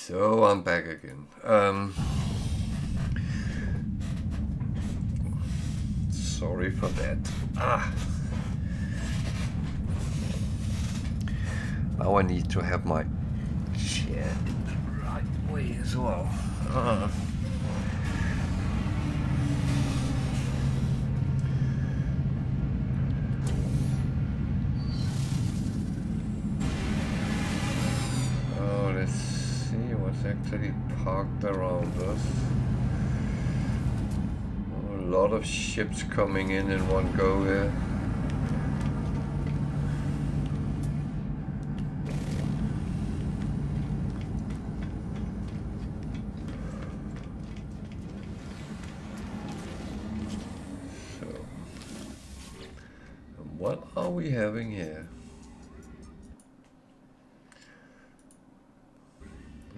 So I'm back again. Sorry for that. Now I need to have my chair in the right way as well. Oh, let's see what's actually parked around us. Oh, a lot of ships coming in one go here. What are we having here?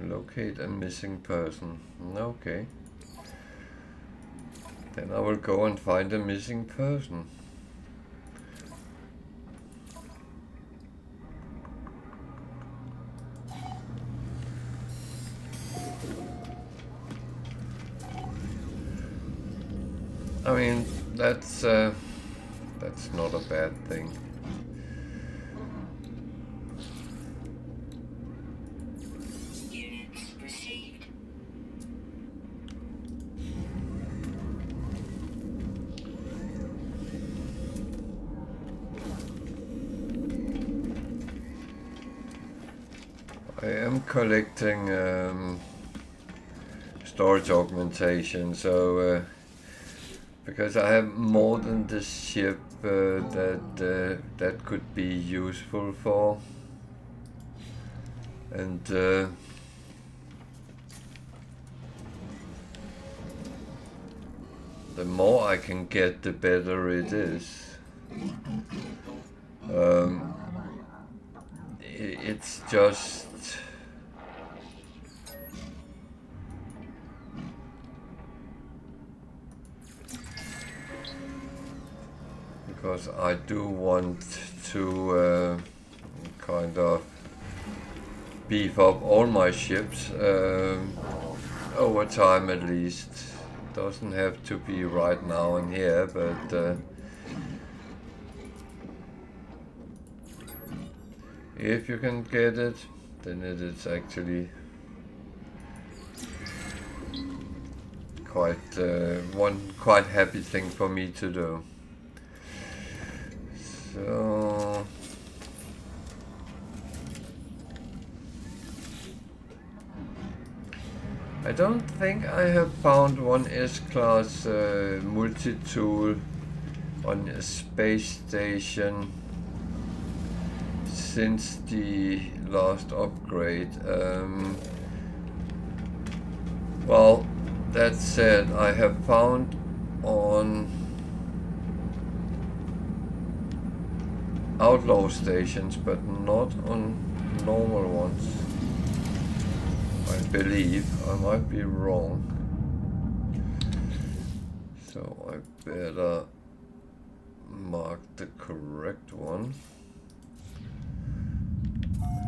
Locate a missing person. Okay. Then I will go and find a missing person. I mean, that's not a bad thing. Units received. I am collecting storage augmentation, so because I have more than this ship that could be useful for, and the more I can get, the better it is. It's just because I do want to kind of beef up all my ships over time, at least. Doesn't have to be right now and here, but if you can get it, then it is actually one quite happy thing for me to do. So I don't think I have found one S-class multi-tool on a space station since the last upgrade. Well, that said, I have found on outlaw stations, but not on normal ones. I believe. I might be wrong. So I better mark the correct one.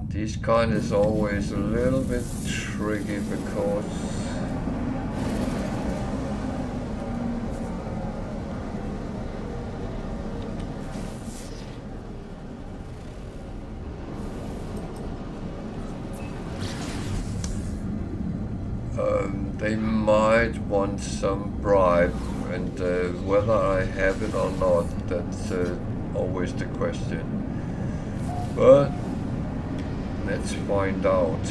This kind is always a little bit tricky because they might want some bribe, and whether I have it or not, that's always the question. But let's find out.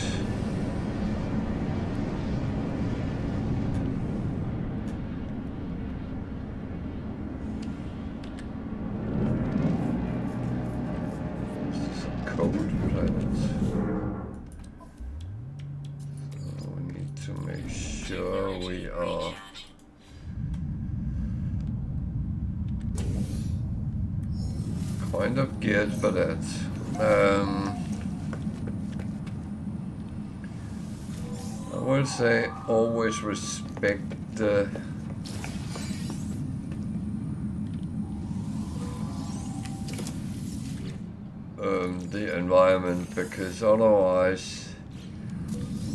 This is a cold planet. So we need to make sure we are kind of geared for that. I will say always respect the environment, because otherwise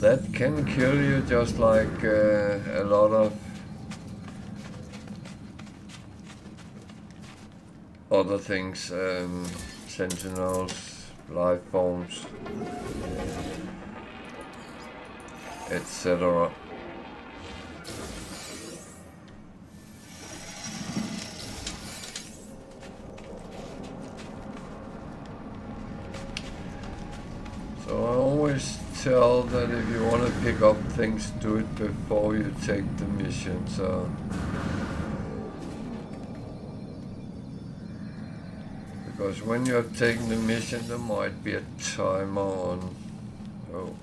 that can kill you just like a lot of other things, sentinels, life forms, etc. So I always tell that if you want to pick up things, do it before you take the mission. So because when you're taking the mission, there might be a timer on. Oh.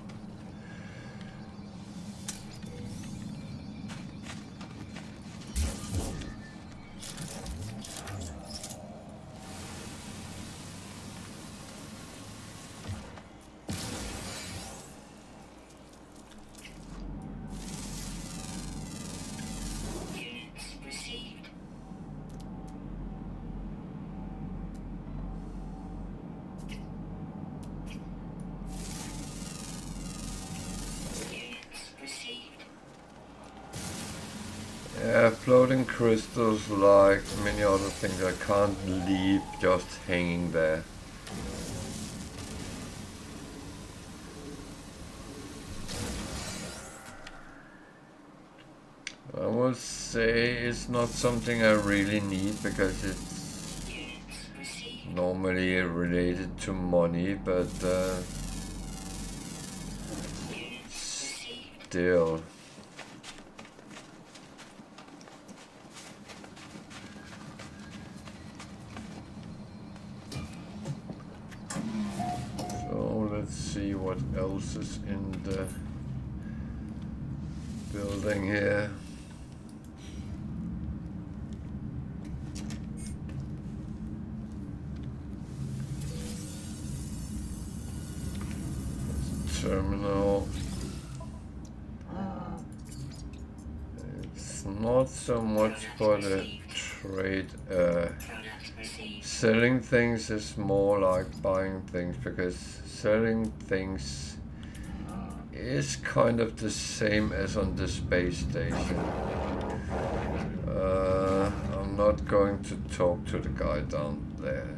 Yeah, floating crystals, like many other things, I can't leave just hanging there. I would say it's not something I really need because it's normally related to money, but still. Let's see what else is in the building here. Terminal. It's not so much for the trade. Selling things is more like buying things, because selling things is kind of the same as on the space station. I'm not going to talk to the guy down there,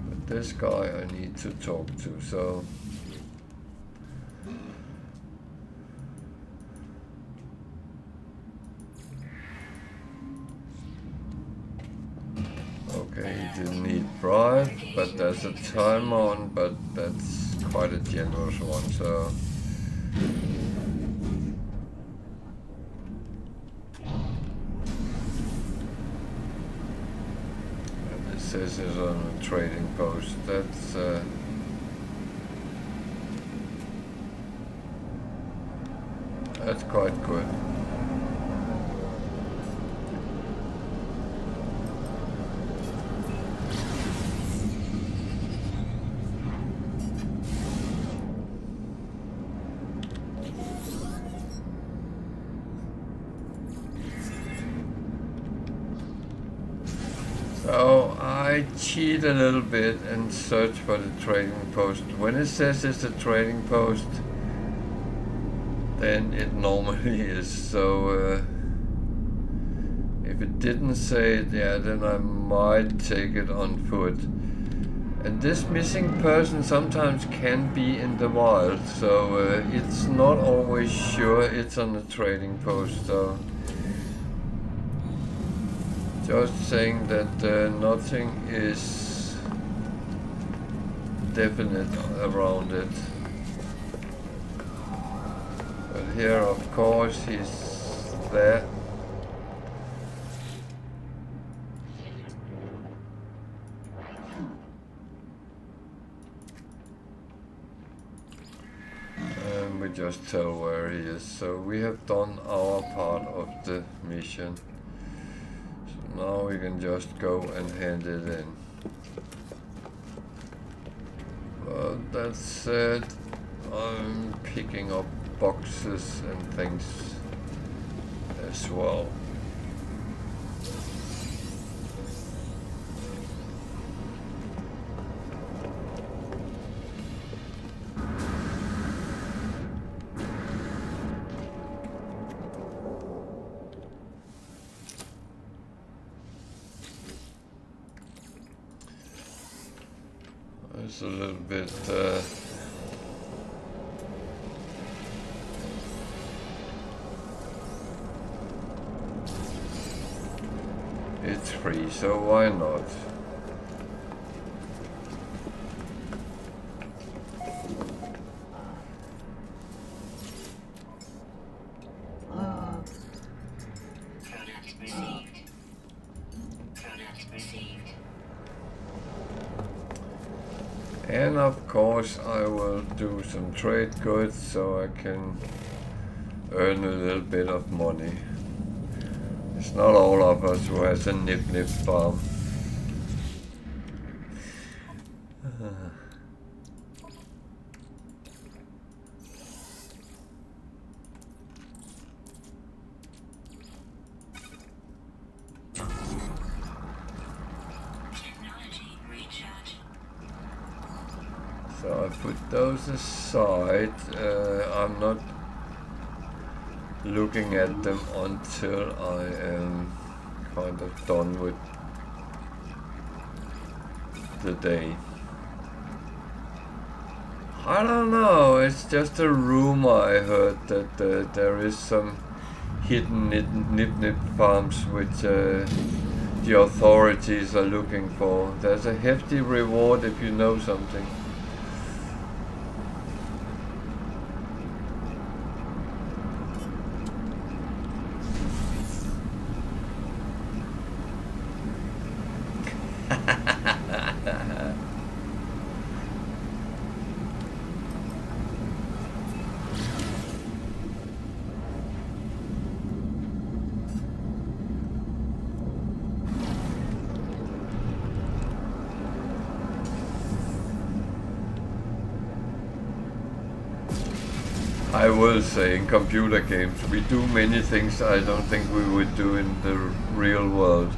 but this guy I need to talk to, so. Okay, he didn't need bribe, but there's a time on, but that's quite a generous one, so. And it says it's on a trading post, that's quite good. So I cheat a little bit and search for the trading post. When it says it's a trading post, then it normally is. So if it didn't say it, yeah, then I might take it on foot. And this missing person sometimes can be in the wild, so it's not always sure it's on the trading post. So just saying that nothing is definite around it. But here, of course, he's there. And we just tell where he is. So we have done our part of the mission. So now we can just go and hand it in. But that said, I'm picking up boxes and things as well. It's a little bit it's free, so why not? And of course I will do some trade goods so I can earn a little bit of money. It's not all of us who has a nip farm. So I put those aside. I'm not looking at them until I am kind of done with the day. I don't know, it's just a rumor I heard that there is some hidden nip farms which the authorities are looking for. There's a hefty reward if you know something. I will say, in computer games, we do many things I don't think we would do in the real world.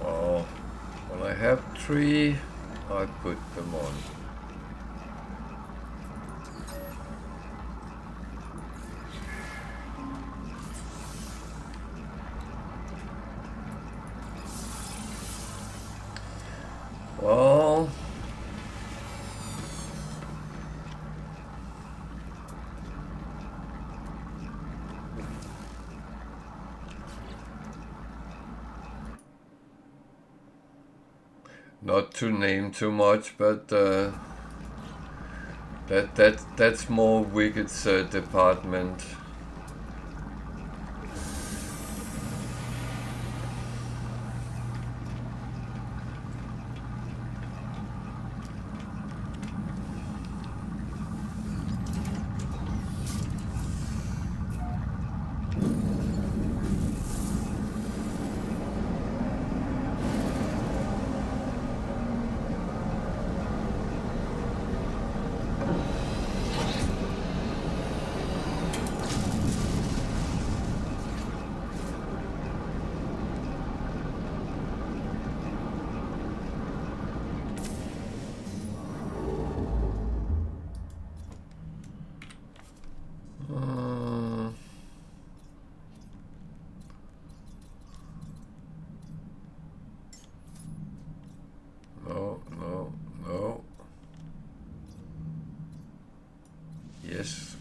Well, when I have 3, I put them on. Well, not to name too much, but that's more Wicked's department. No. Yes.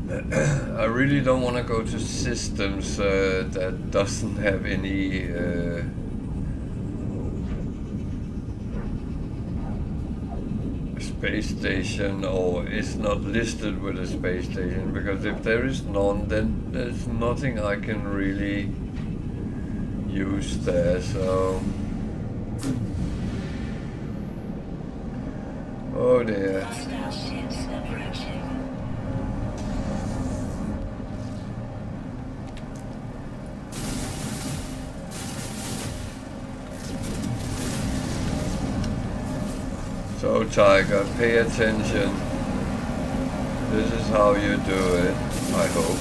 I really don't want to go to systems that doesn't have any space station, or is not listed with a space station, because if there is none, then there's nothing I can really use there. So, oh dear. So Tiger, pay attention. This is how you do it, I hope.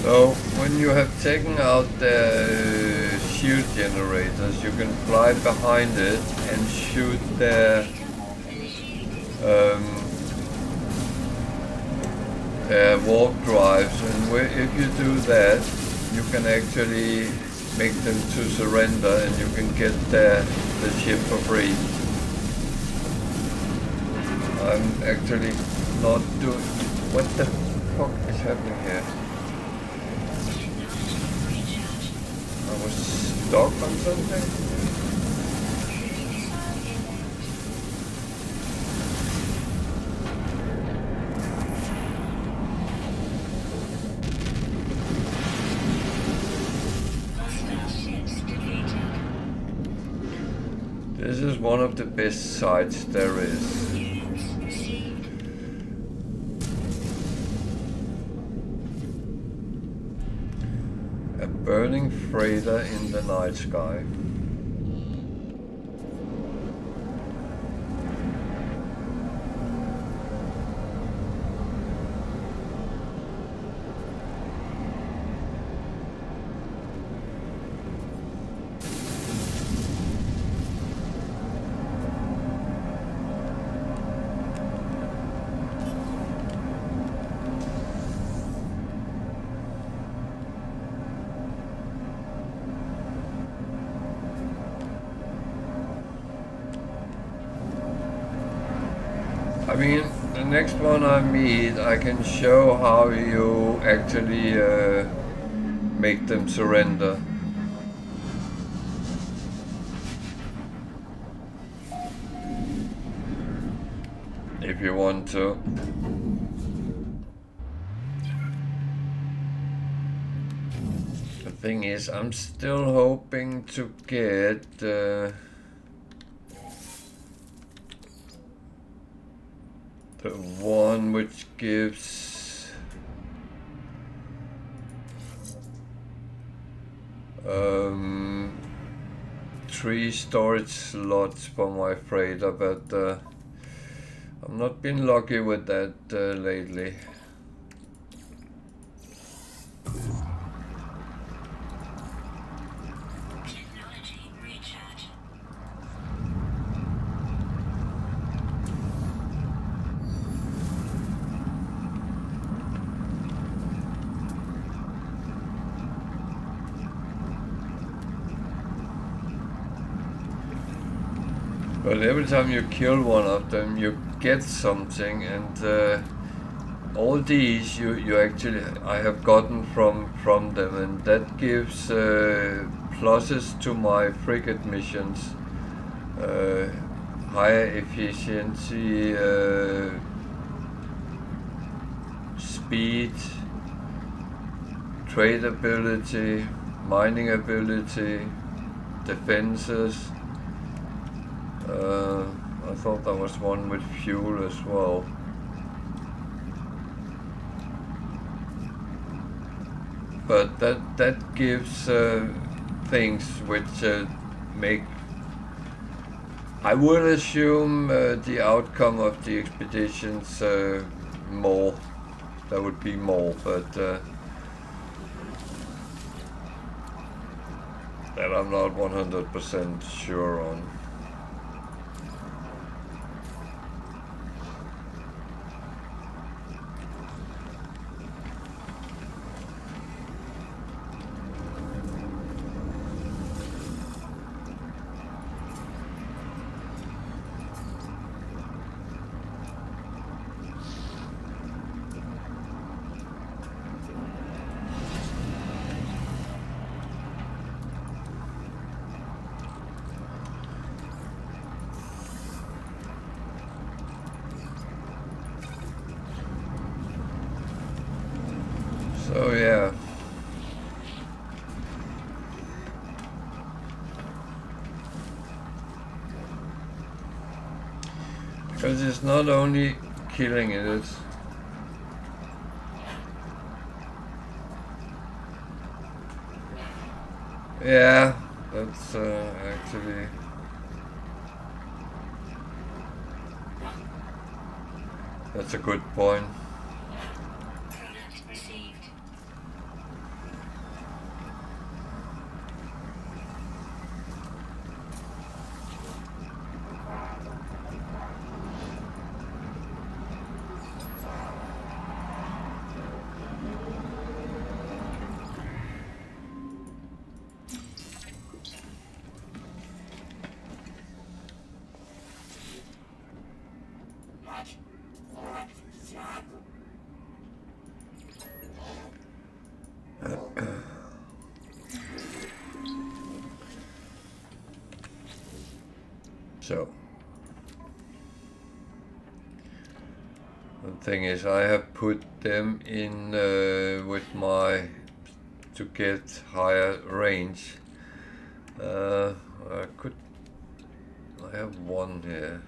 So when you have taken out the shield generators, you can fly behind it and shoot their warp drives, and if you do that, you can actually make them to surrender, and you can get the ship for free. I'm actually not doing... What the fuck is happening here? I was stuck on something? This is one of the best sites there is. A burning freighter in the night sky. I mean, the next one I meet, I can show how you actually make them surrender. If you want to. The thing is, I'm still hoping to get the one which gives 3 storage slots for my freighter, but I've not been lucky with that lately. But every time you kill one of them, you get something, and all these you actually I have gotten from them, and that gives pluses to my frigate missions, higher efficiency, speed, trade ability, mining ability, defenses. I thought there was one with fuel as well. But that gives things which make I would assume the outcome of the expeditions more. There would be more, but that I'm not 100% sure on. So yeah. Because it's not only killing it, it's yeah, that's actually that's a good point. So the thing is, I have put them in with my to get higher range. I have one here.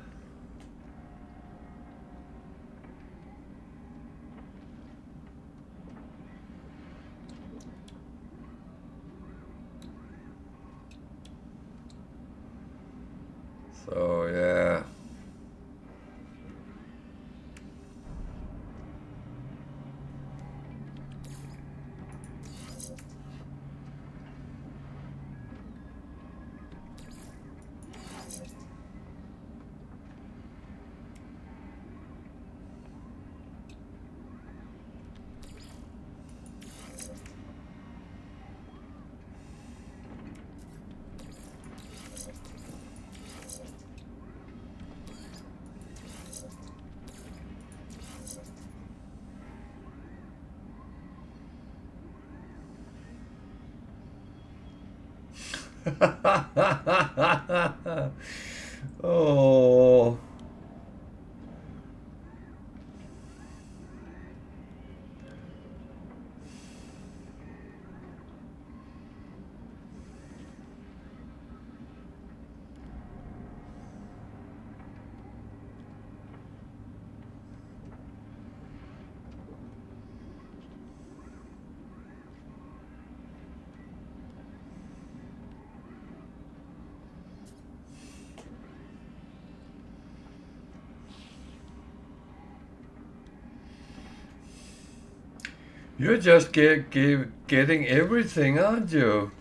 So yeah. Oh. You're just getting everything, aren't you?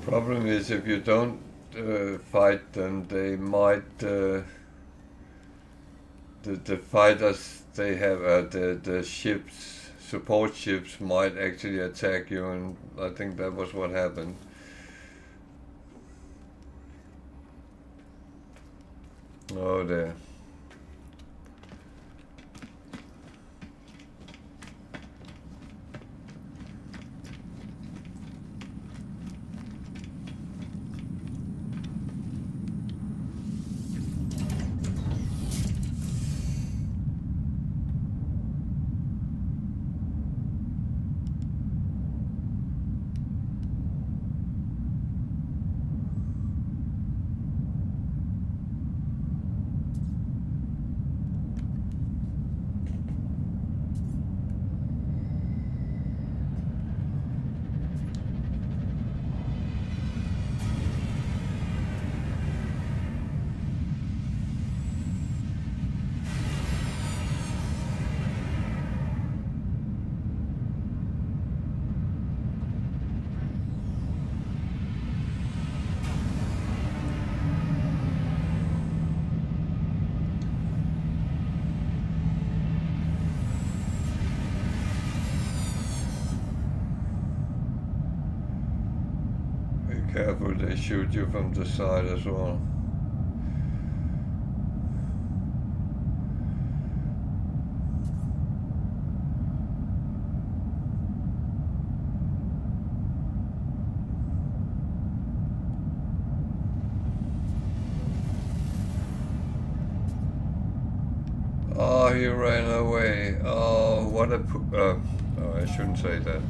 Problem is, if you don't fight them, they might the fighters they have the ships, support ships might actually attack you, and I think that was what happened. Oh there. Careful, they shoot you from the side as well. Oh, he ran away. Oh, what a... oh, I shouldn't say that.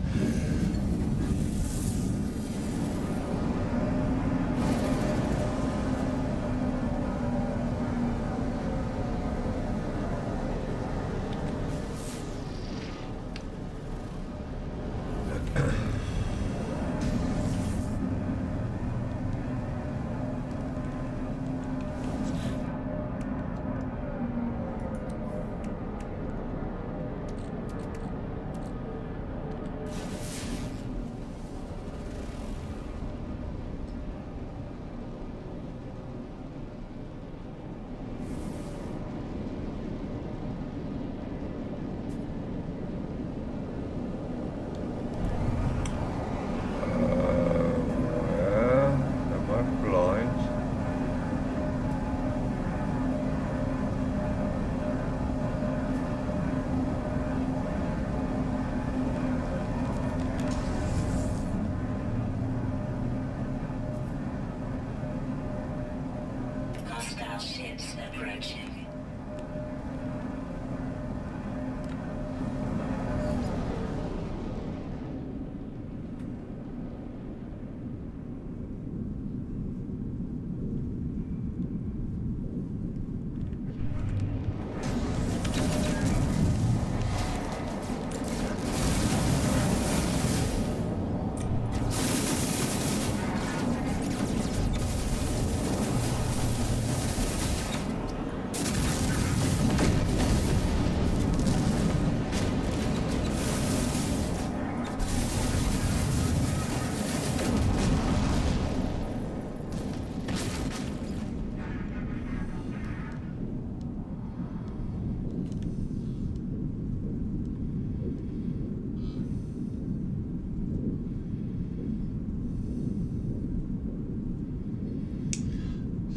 Ships approaching.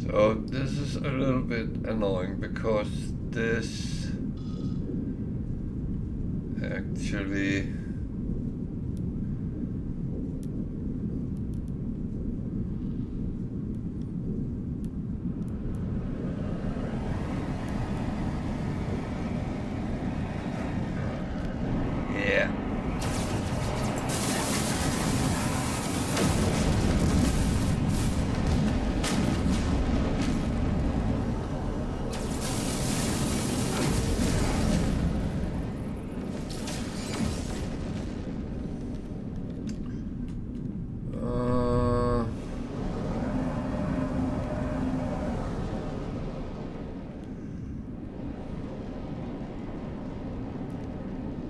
So this is a little bit annoying because this actually yeah.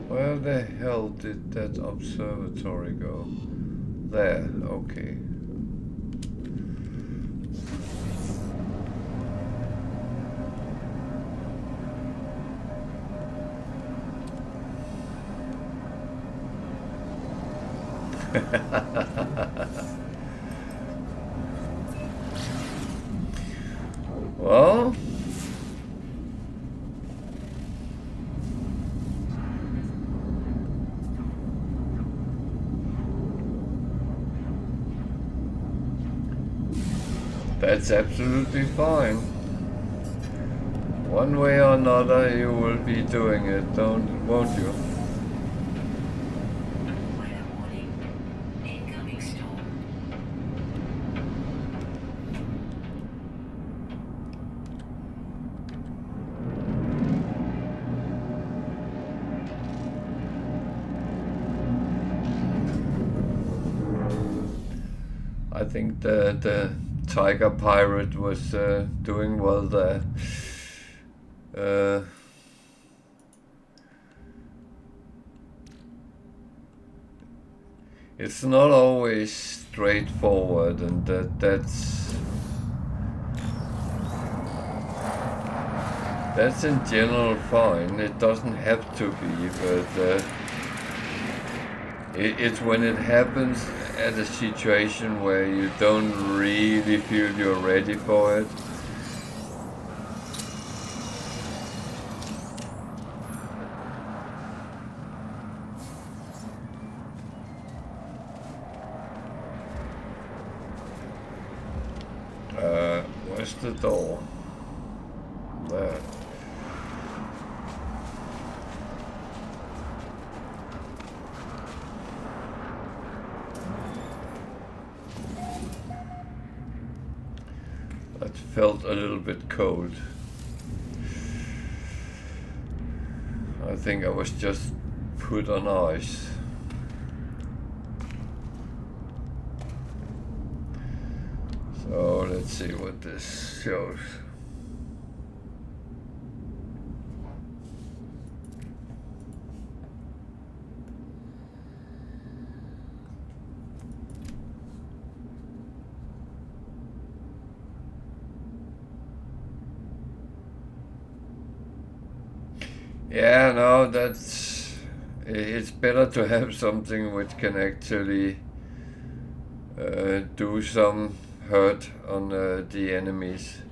Where the hell did that observatory go? There, okay. Well, that's absolutely fine. One way or another you will be doing it, won't you? I think the Tiger Pirate was doing well there. It's not always straightforward, and that's in general fine. It doesn't have to be, but it's when it happens at a situation where you don't really feel you're ready for it. Where's the door? There. That felt a little bit cold. I think I was just put on ice. So let's see what this shows. Yeah, no, it's better to have something which can actually do some hurt on the enemies.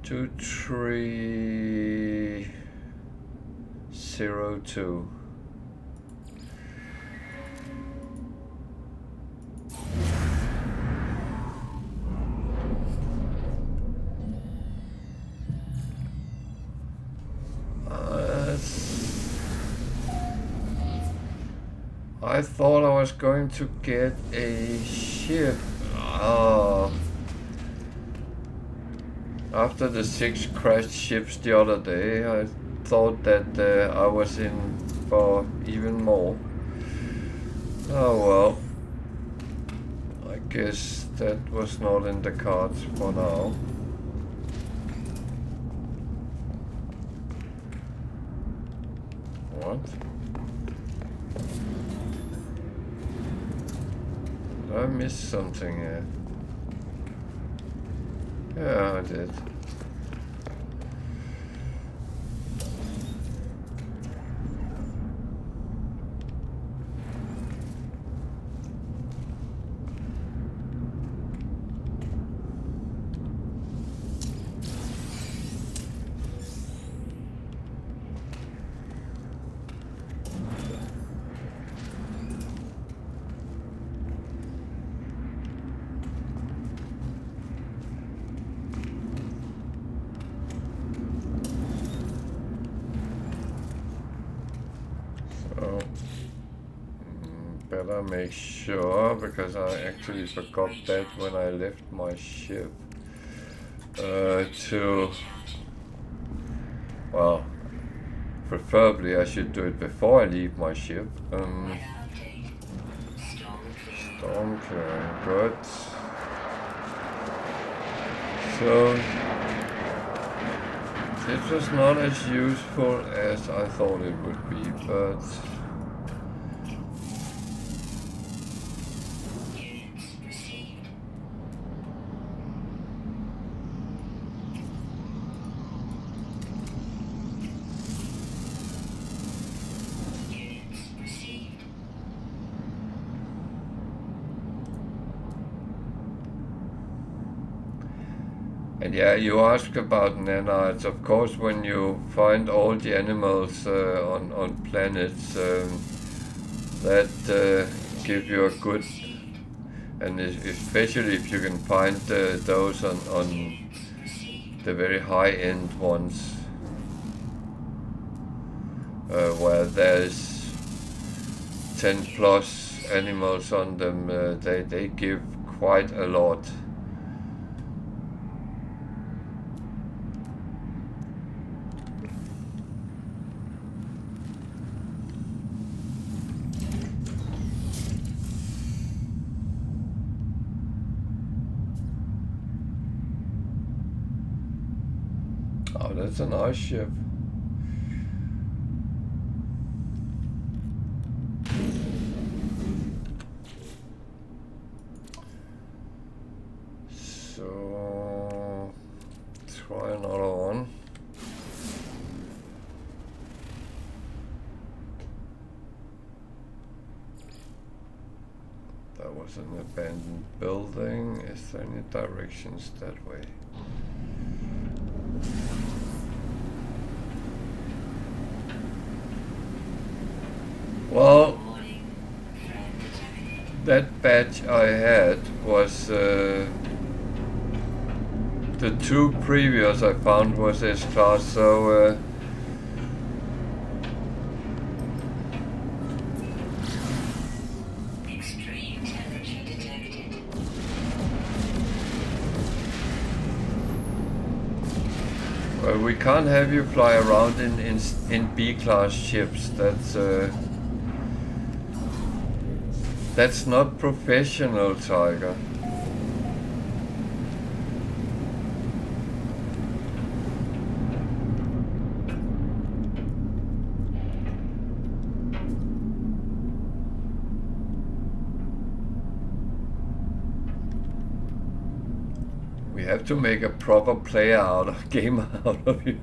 2302. I thought I was going to get a ship. After the 6 crashed ships the other day, I thought that I was in for even more. Oh well. I guess that was not in the cards for now. What? Did I miss something here? Yeah, I did. Better make sure, because I actually forgot that when I left my ship, well, preferably I should do it before I leave my ship. Storm clearing, good. So it was not as useful as I thought it would be, but and yeah, you ask about nanites. Of course, when you find all the animals on planets, that give you a good, and especially if you can find those on the very high-end ones, where there's 10 plus animals on them, they give quite a lot. Oh, that's a nice ship. So, try another one. That was an abandoned building. Is there any directions that way? Well, that badge I had was the two previous I found was S-class, so extreme temperature detected. well, we can't have you fly around in B-class ships. That's not professional, Tiger. We have to make a proper player out of game out of you.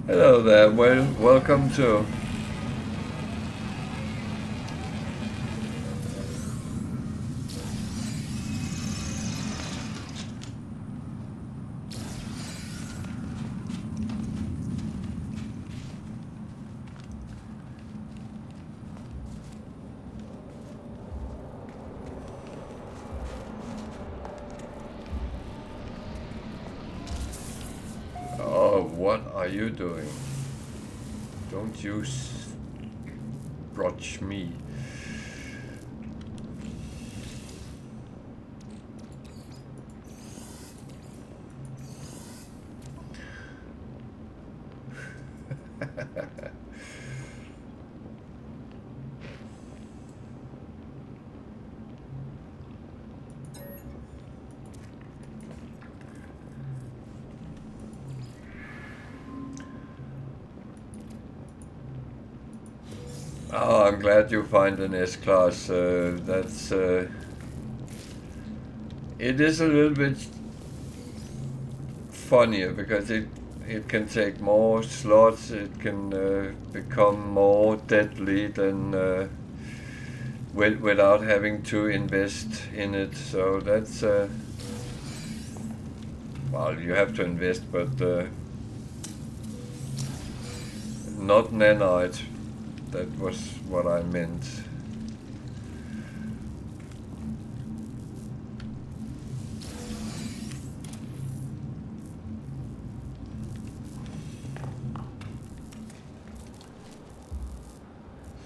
Hello there, welcome to. Oh, what are you doing? Don't you brotch me. Oh, I'm glad you find an S-class. That's it is a little bit funnier because it can take more slots. It can become more deadly than without having to invest in it. So that's well, you have to invest, but not nanite. That was what I meant.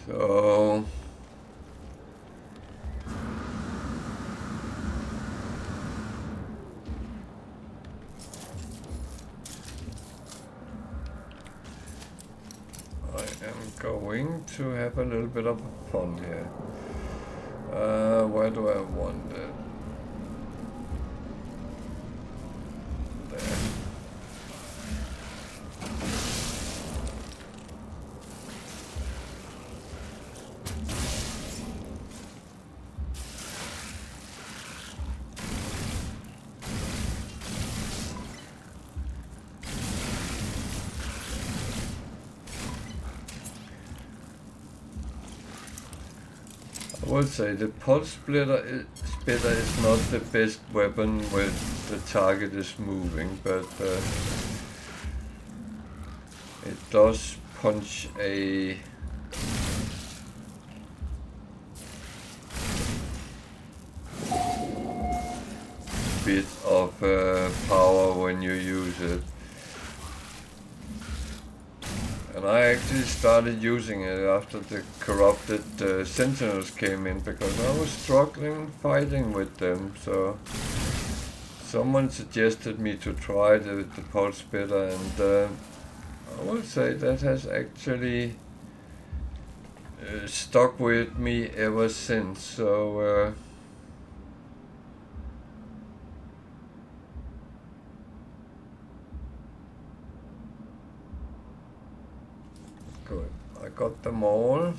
So I am going to have a little bit of fun here. Where do I want it? There. I would say the pulse splitter is not the best weapon when the target is moving, but it does punch a bit of power when you use it. And I actually started using it after the corrupted sentinels came in because I was struggling fighting with them. So someone suggested me to try the pulse splitter, and I will say that has actually stuck with me ever since. So good. I got them all.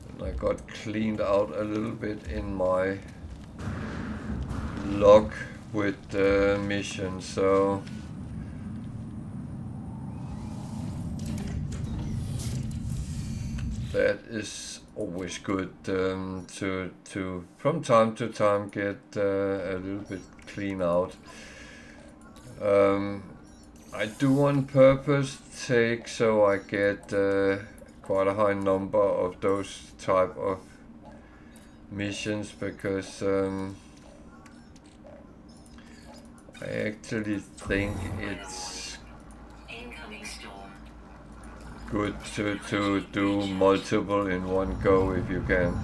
And I got cleaned out a little bit in my log with the mission, so that is always good to from time to time get a little bit clean out. I do on purpose take so I get quite a high number of those type of missions, because I actually think it's Incoming storm. good to do multiple in one go if you can.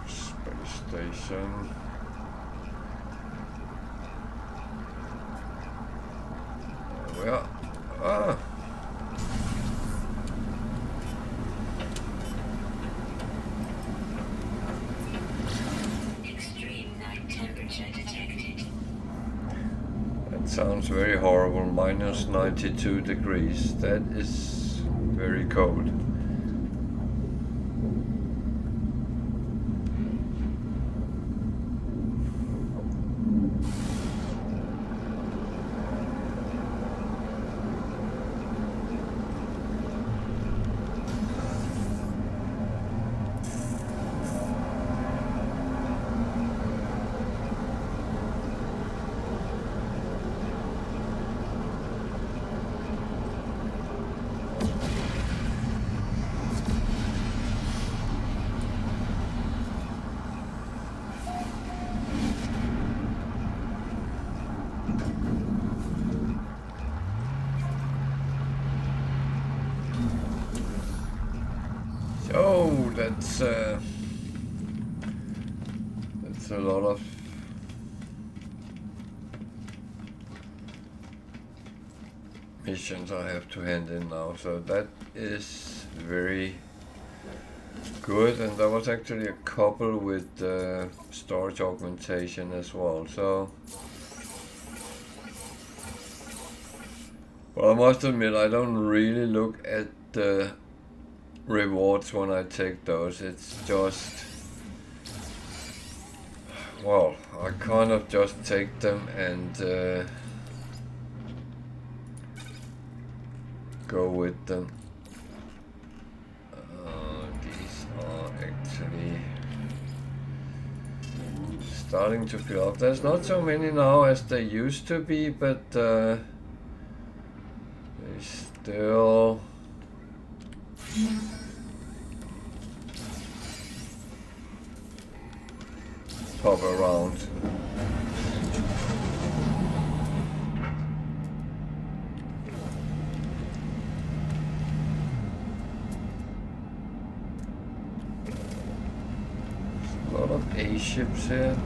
Space station. There we are. Ah! Extreme night temperature detected. That sounds very horrible. Minus 92 degrees. That is very cold. Oh, that's a lot of missions I have to hand in now, so that is very good. And there was actually a couple with storage augmentation as well, so well, I must admit I don't really look at the rewards when I take those. It's just, well, I kind of just take them and go with them. These are actually starting to fill up. There's not so many now as there used to be, but they still pop around. A lot of A ships here.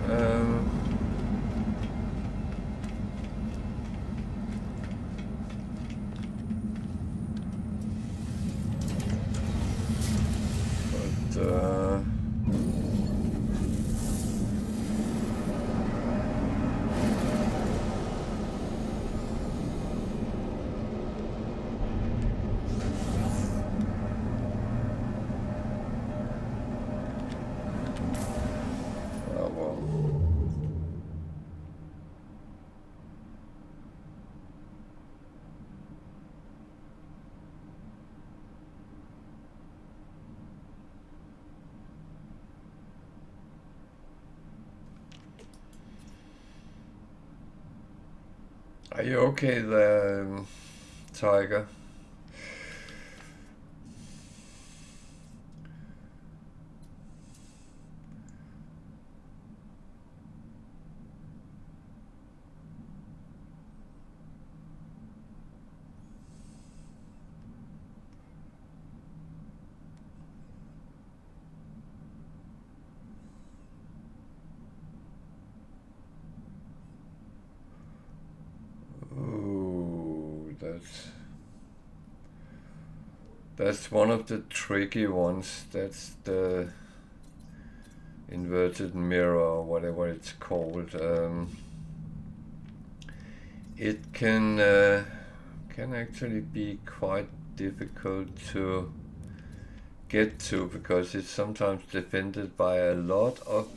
Are you okay there, Tiger? Ooh. that's one of the tricky ones. That's the inverted mirror, or whatever it's called. It can actually be quite difficult to get to, because it's sometimes defended by a lot of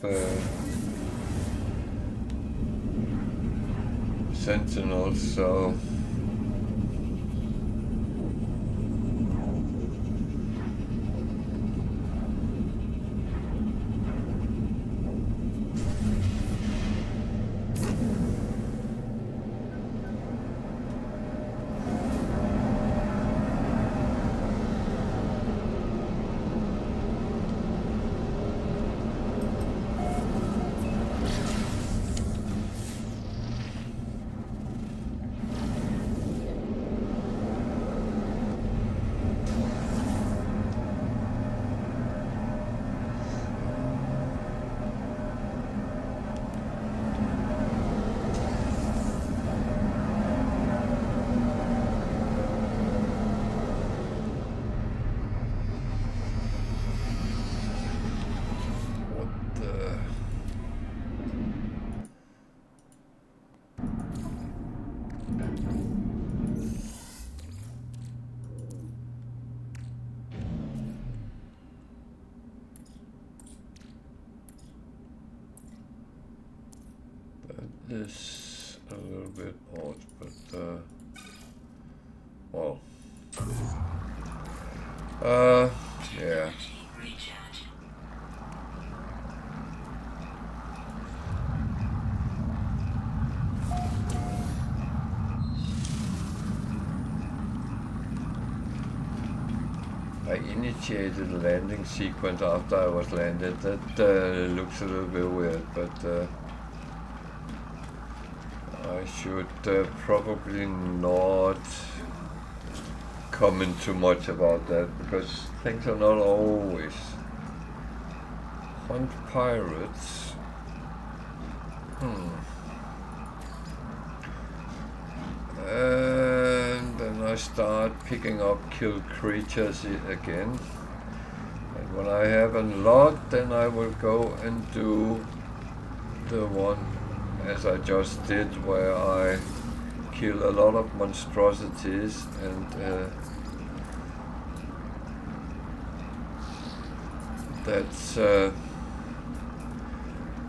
sentinels, so is a little bit odd, but well, yeah. Recharge. I initiated a landing sequence after I was landed. That looks a little bit weird, but I should probably not comment too much about that, because things are not always. Hunt pirates. And then I start picking up killed creatures again. And when I have a lot, then I will go and do the one as I just did, where I kill a lot of monstrosities, and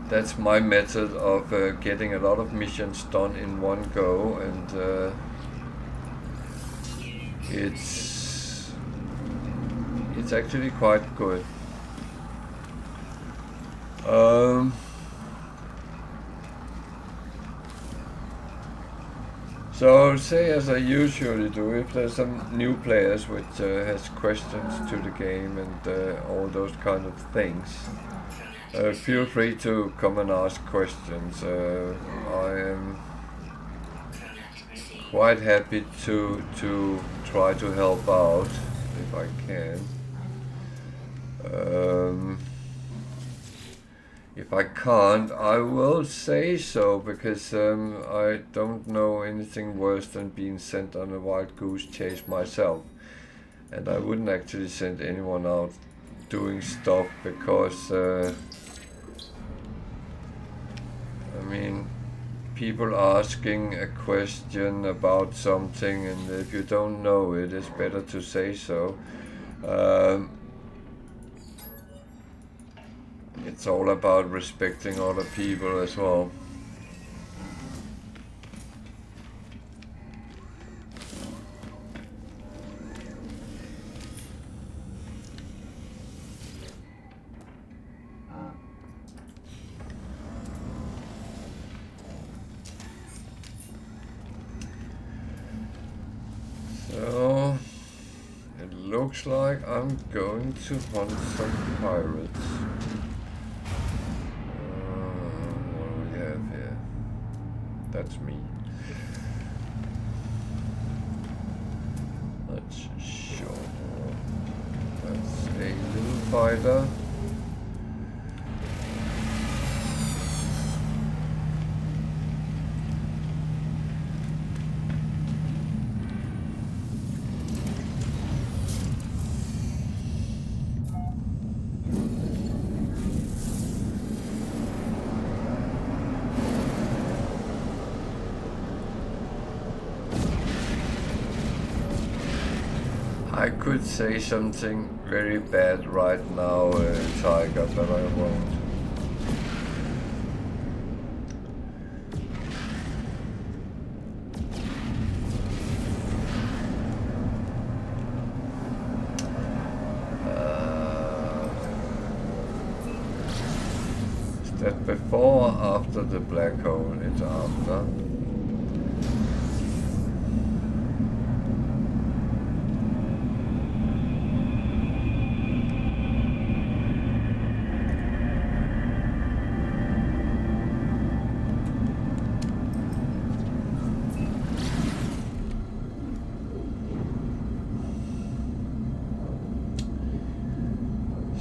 that's my method of getting a lot of missions done in one go, and it's actually quite good. So say, as I usually do, if there's some new players which has questions to the game and all those kind of things, feel free to come and ask questions. I am quite happy to try to help out if I can. If I can't, I will say so, because I don't know anything worse than being sent on a wild goose chase myself. And I wouldn't actually send anyone out doing stuff, because I mean, people asking a question about something, and if you don't know it, it's better to say so. It's all about respecting other people as well. So it looks like I'm going to hunt some pirates. What do we have here? That's me. Let's show. That's a little fighter. could say something very bad right now, Tiger, but I won't. Is that before or after the black hole? It's after.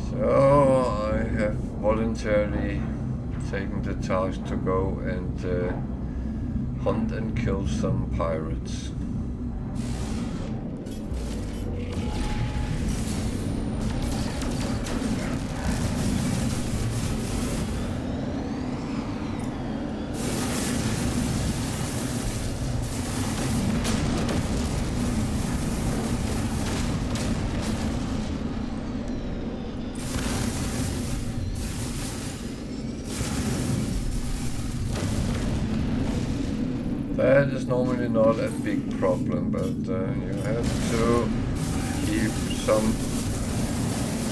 So I have voluntarily taken the task to go and hunt and kill some pirates. That is normally not a big problem, but you have to keep some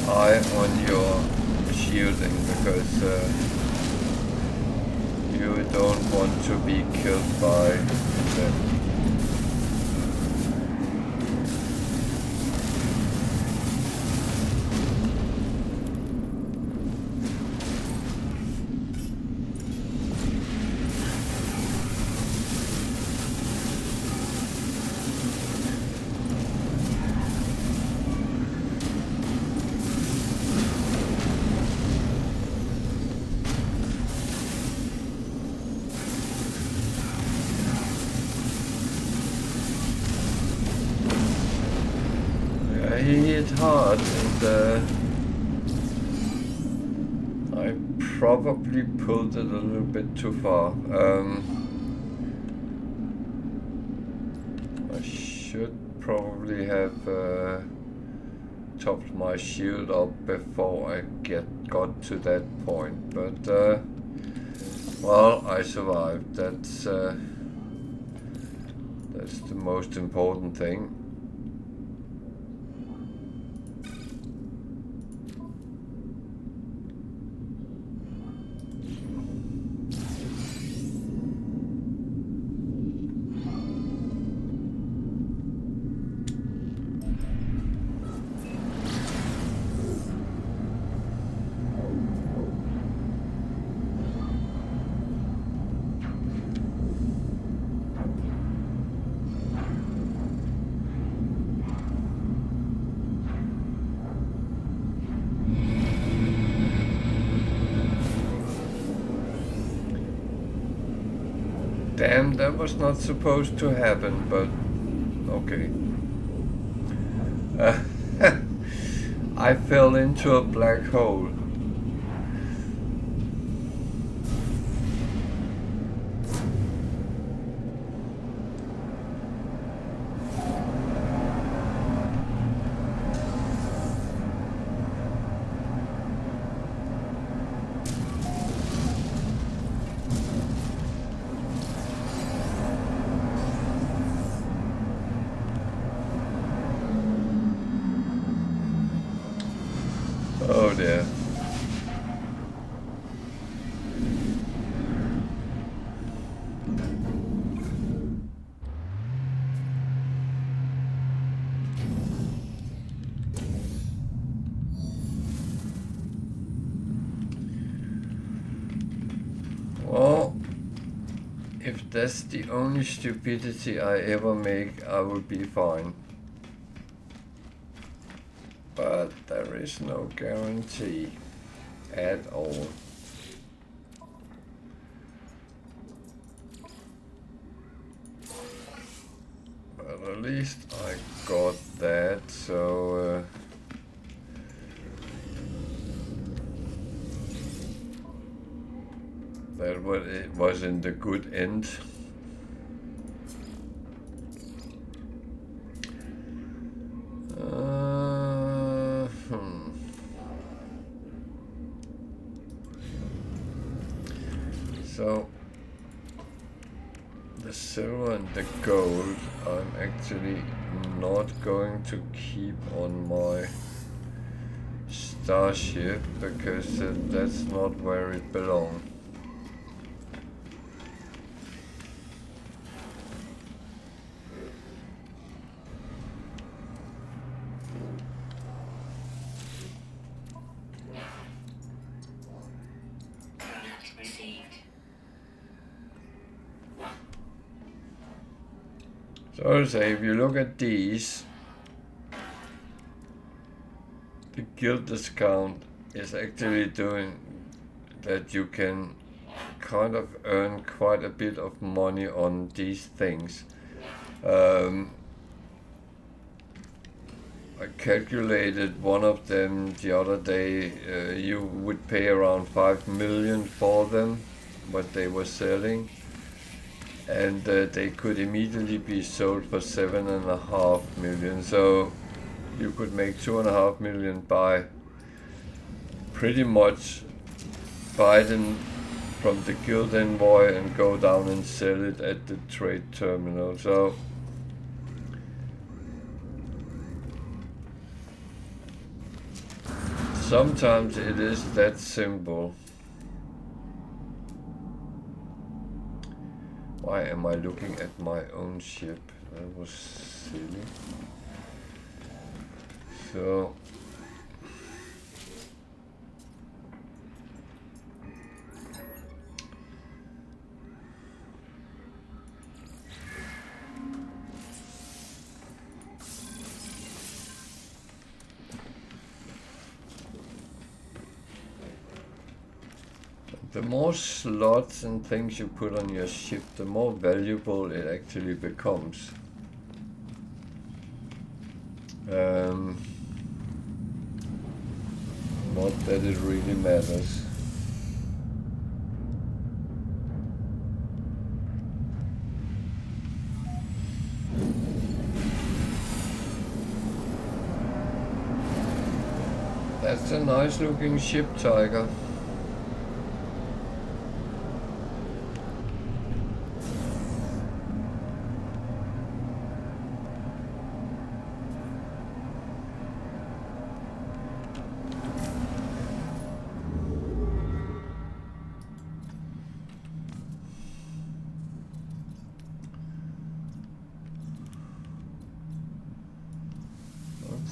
eye on your shielding because you don't want to be killed by them. He hit hard and I probably pulled it a little bit too far. I should probably have topped my shield up before I got to that point, but well, I survived. That's the most important thing. Damn, that was not supposed to happen, but okay. I fell into a black hole. Oh dear. Well, if that's the only stupidity I ever make, I will be fine. But there is no guarantee at all. But at least I got that, so that it was in the good end. So the silver and the gold I'm actually not going to keep on my starship because that's not where it belongs. Product received. So say if you look at these, the guild discount is actually doing that you can kind of earn quite a bit of money on these things. I calculated one of them the other day, you would pay around 5 million for them, what they were selling, and they could immediately be sold for 7.5 million. So you could make 2.5 million by pretty much buy them from the guild envoy and go down and sell it at the trade terminal. So sometimes it is that simple. Why am I looking at my own ship? That was silly. So the more slots and things you put on your ship, the more valuable it actually becomes. Not that it really matters. That's a nice looking ship, Tiger.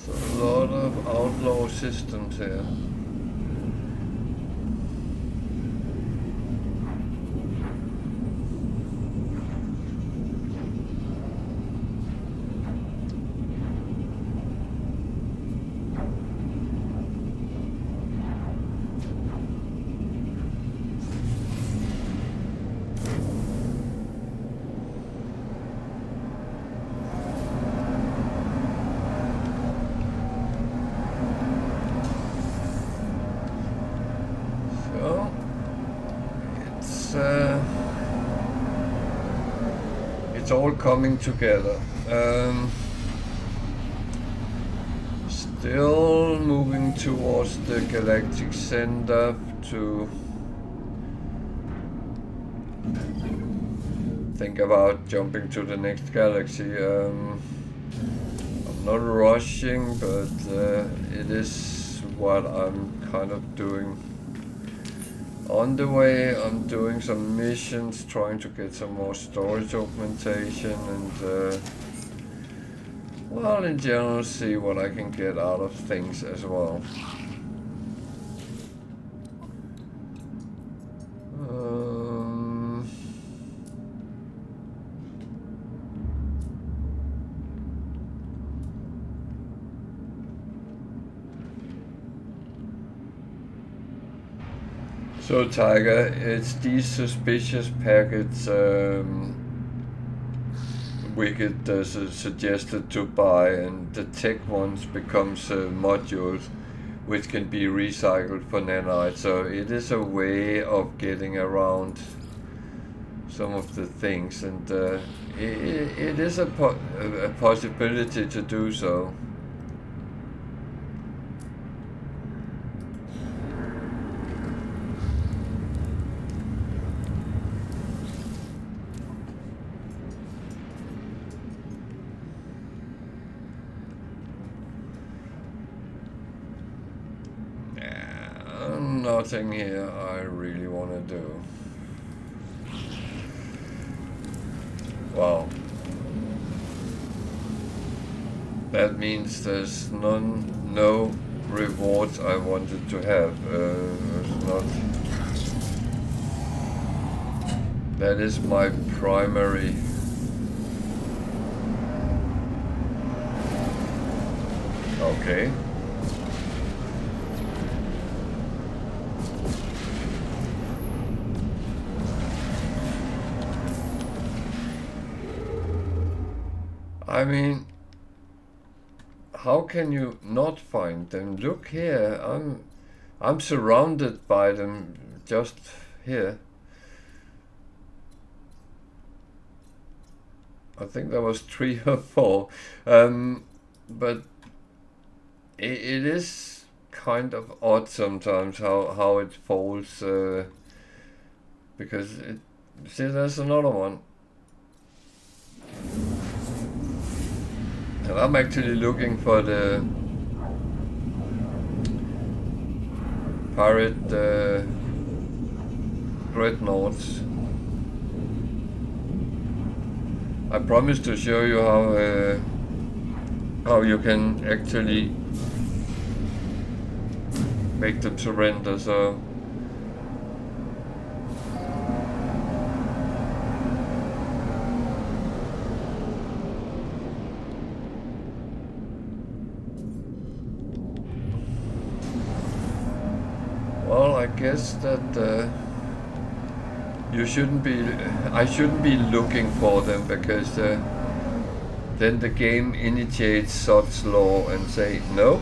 A lot of outlaw systems here. It's all coming together. Still moving towards the galactic center to think about jumping to the next galaxy. I'm not rushing, but it is what I'm kind of doing. On the way, I'm doing some missions, trying to get some more storage augmentation and, well, in general, see what I can get out of things as well. So Tiger, it's these suspicious packets Wicked suggested to buy, and the tech ones becomes modules which can be recycled for nanite. So it is a way of getting around some of the things, and it is a possibility to do so. nothing here I really want to do. Wow. That means there's no rewards I wanted to have. It's not. That is my primary. Okay. I mean, how can you not find them? Look here, I'm surrounded by them just here. I think there was 3 or 4, but it is kind of odd sometimes how it falls, because it. See, there's another one. And I'm actually looking for the pirate dreadnoughts. I promised to show you how you can actually make them surrender. So. Well, I guess that I shouldn't be looking for them, because then the game initiates such law and say no,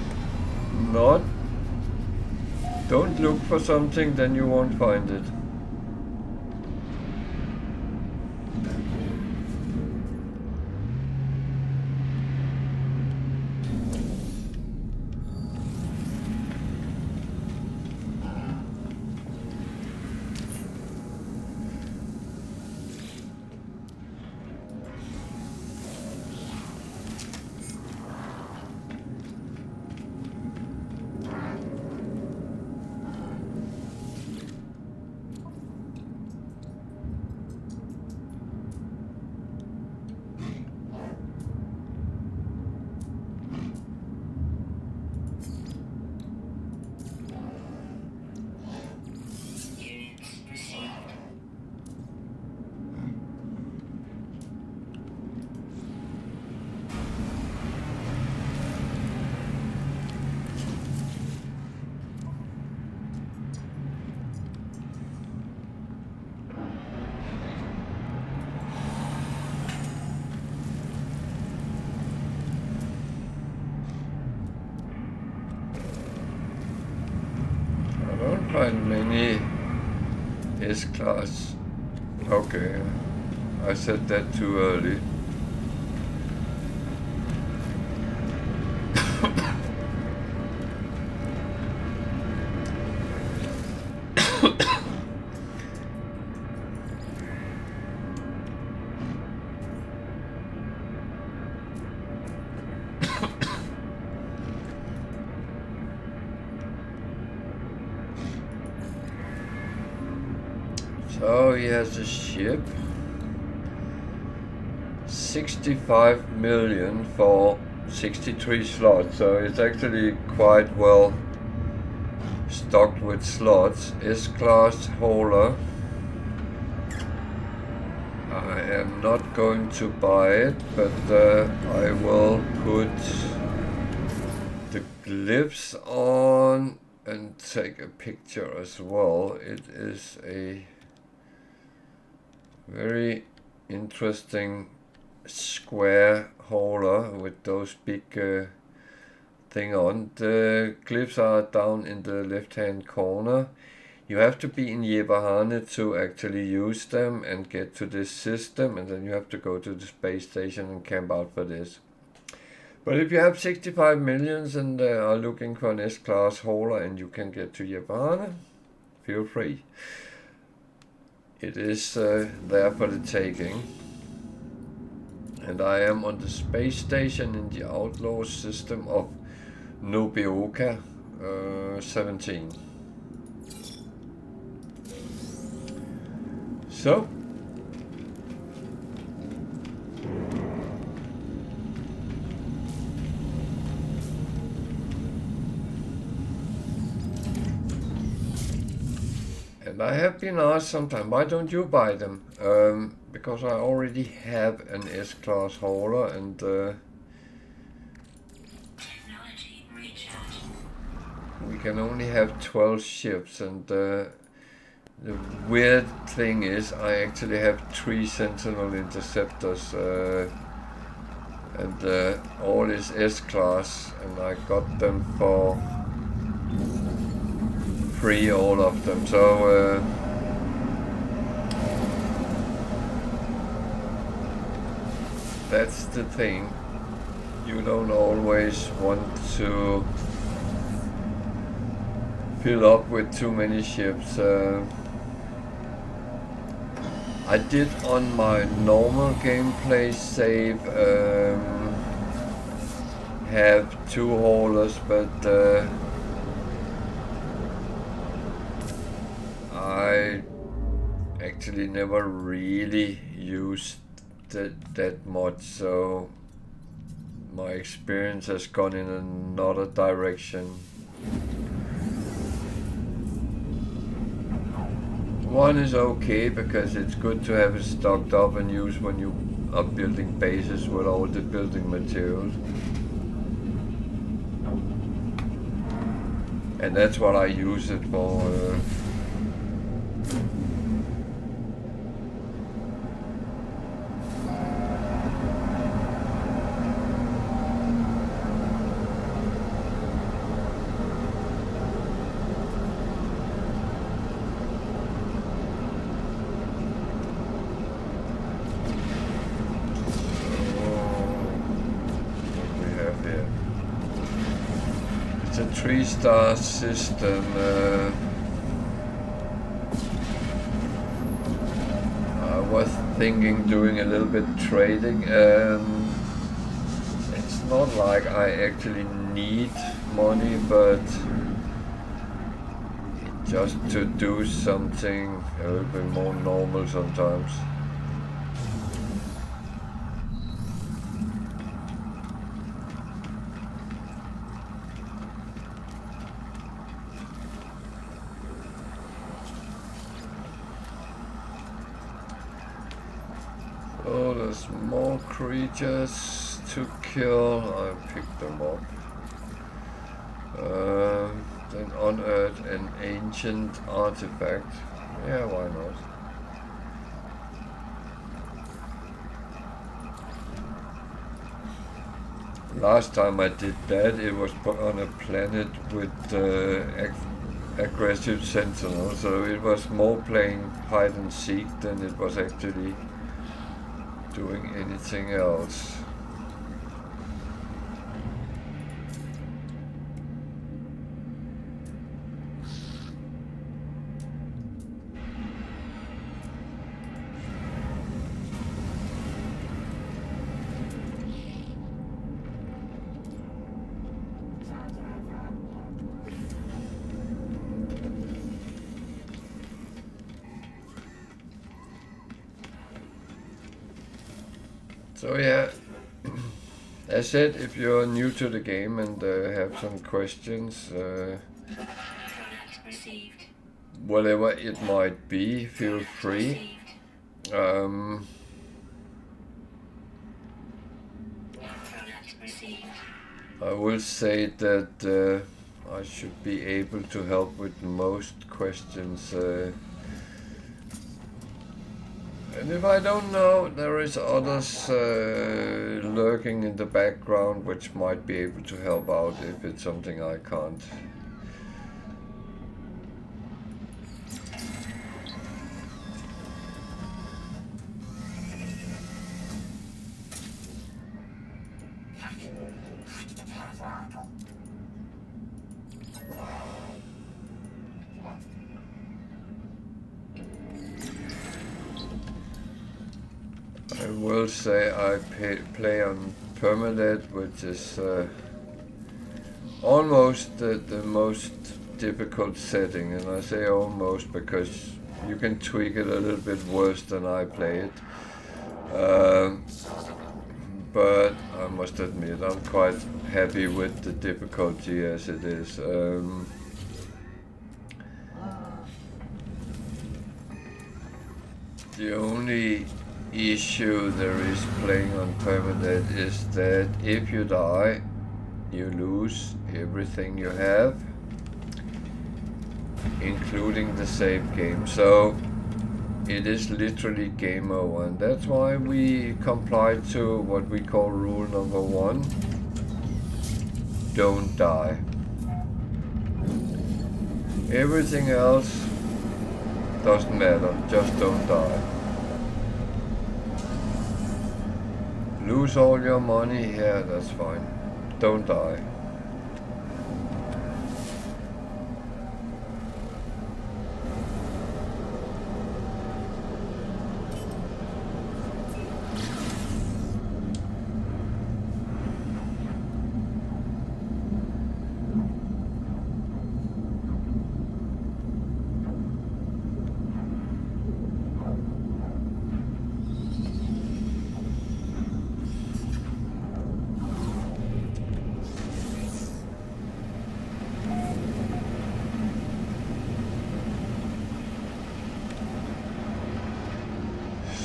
don't look for something, then you won't find it. Find many S-class. Okay, I said that too early. So he has a ship. 65 million for 63 slots, so it's actually quite well stocked with slots. S-class hauler. I am not going to buy it, but I will put the glyphs on and take a picture as well. It is a very interesting square hauler with those big thing on. The glyphs are down in the left hand corner. You have to be in Yeberhahne to actually use them and get to this system, and then you have to go to the space station and camp out for this. But if you have 65 millions and are looking for an S-class hauler and you can get to Yeberhahne, feel free. It is there for the taking. And I am on the space station in the outlaw system of Nobioka 17. So, and I have been asked sometime, why don't you buy them? Because I already have an S-Class hauler, and Technology recharge. we can only have 12 ships, and the weird thing is I actually have 3 Sentinel interceptors, and all is S-Class, and I got them for free, all of them. So that's the thing. You don't always want to fill up with too many ships. I did on my normal gameplay save have 2 haulers, but I actually never really used that much, so my experience has gone in another direction. One is okay because it's good to have it stocked up and use when you are building bases with all the building materials. And that's what I use it for. It's a 3-star system. I was thinking doing a little bit trading. It's not like I actually need money, but just to do something a little bit more normal sometimes. Oh, there's more creatures to kill. I picked them up. Then unearth an ancient artifact. Yeah, why not? Last time I did that, it was on a planet with aggressive sentinels, so it was more playing hide and seek than it was actually doing anything else. So yeah, as said, if you're new to the game and have some questions, Received. whatever it might be, feel free. Received. Received. I will say that I should be able to help with most questions. And if I don't know, there is others lurking in the background which might be able to help out if it's something I can't. I will say I play on Permadeath, which is almost the most difficult setting, and I say almost because you can tweak it a little bit worse than I play it. But I must admit I'm quite happy with the difficulty as it is. The only issue there is playing on Permadeath is that if you die, you lose everything you have, including the save game. So it is literally game over, and that's why we comply to what we call rule number 1. Don't die. Everything else doesn't matter, just don't die. Lose all your money, yeah, that's fine. Don't die.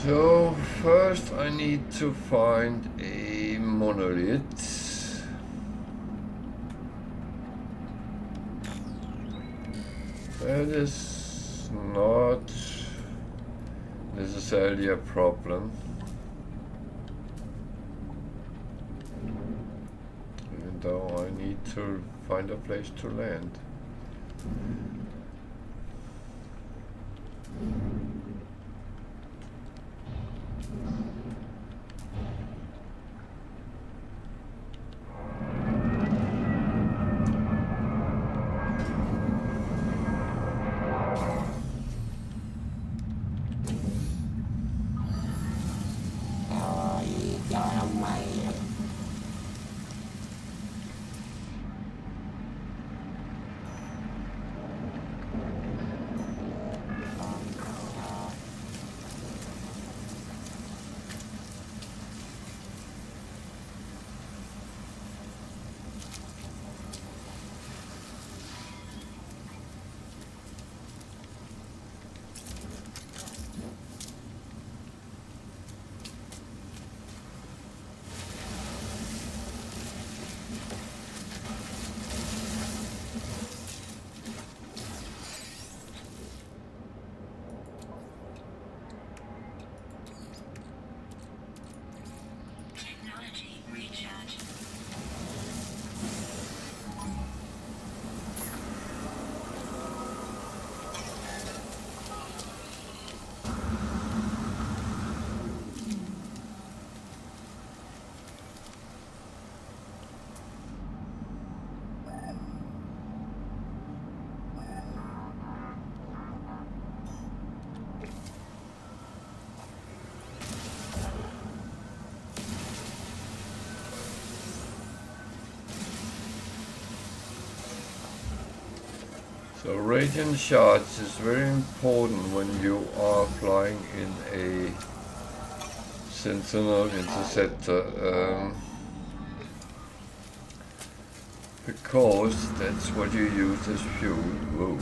So first I need to find a monolith. That is not necessarily a problem. Even though I need to find a place to land. So radiant shards is very important when you are flying in a Sentinel interceptor, because that's what you use as fuel. Whoa.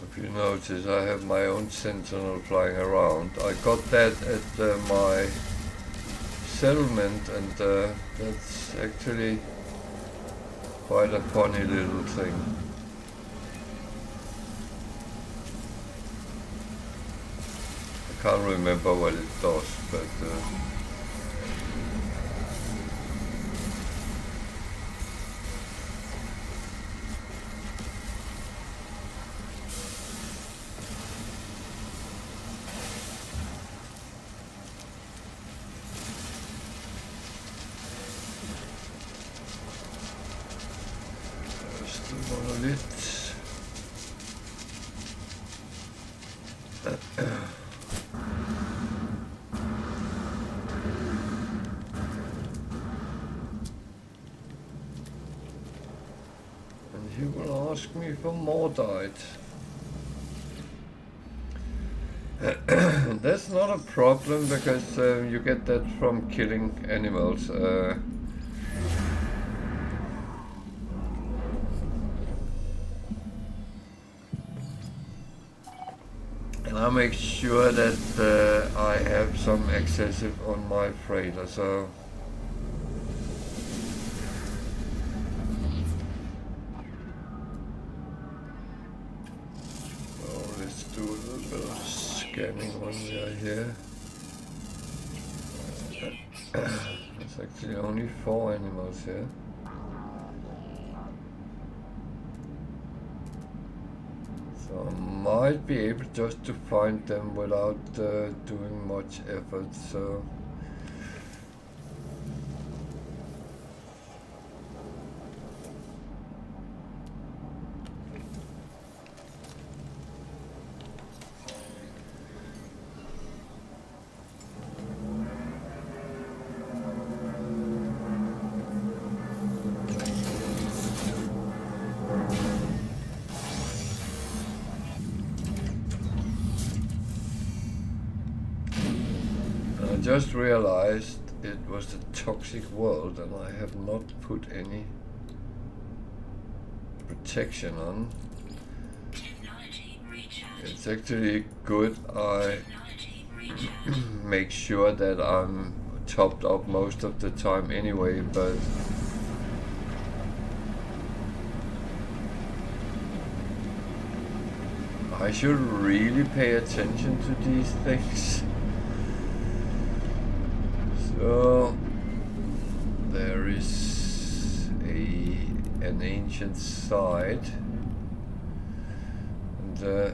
If you notice, I have my own Sentinel flying around. I got that at my settlement, and that's actually quite a funny little thing. I can't remember what it does, but And he will ask me for more diet. That's not a problem because you get that from killing animals. And I make sure that I have some excessive on my freighter, so let's do a little bit of scanning when we are here. There's actually only 4 animals here. So I might be able just to find them without doing much effort, so I just realized it was a toxic world and I have not put any protection on. Technology recharge. It's actually good I Technology recharge. make sure that I'm topped up most of the time anyway, but I should really pay attention to these things. So there is an ancient site, and so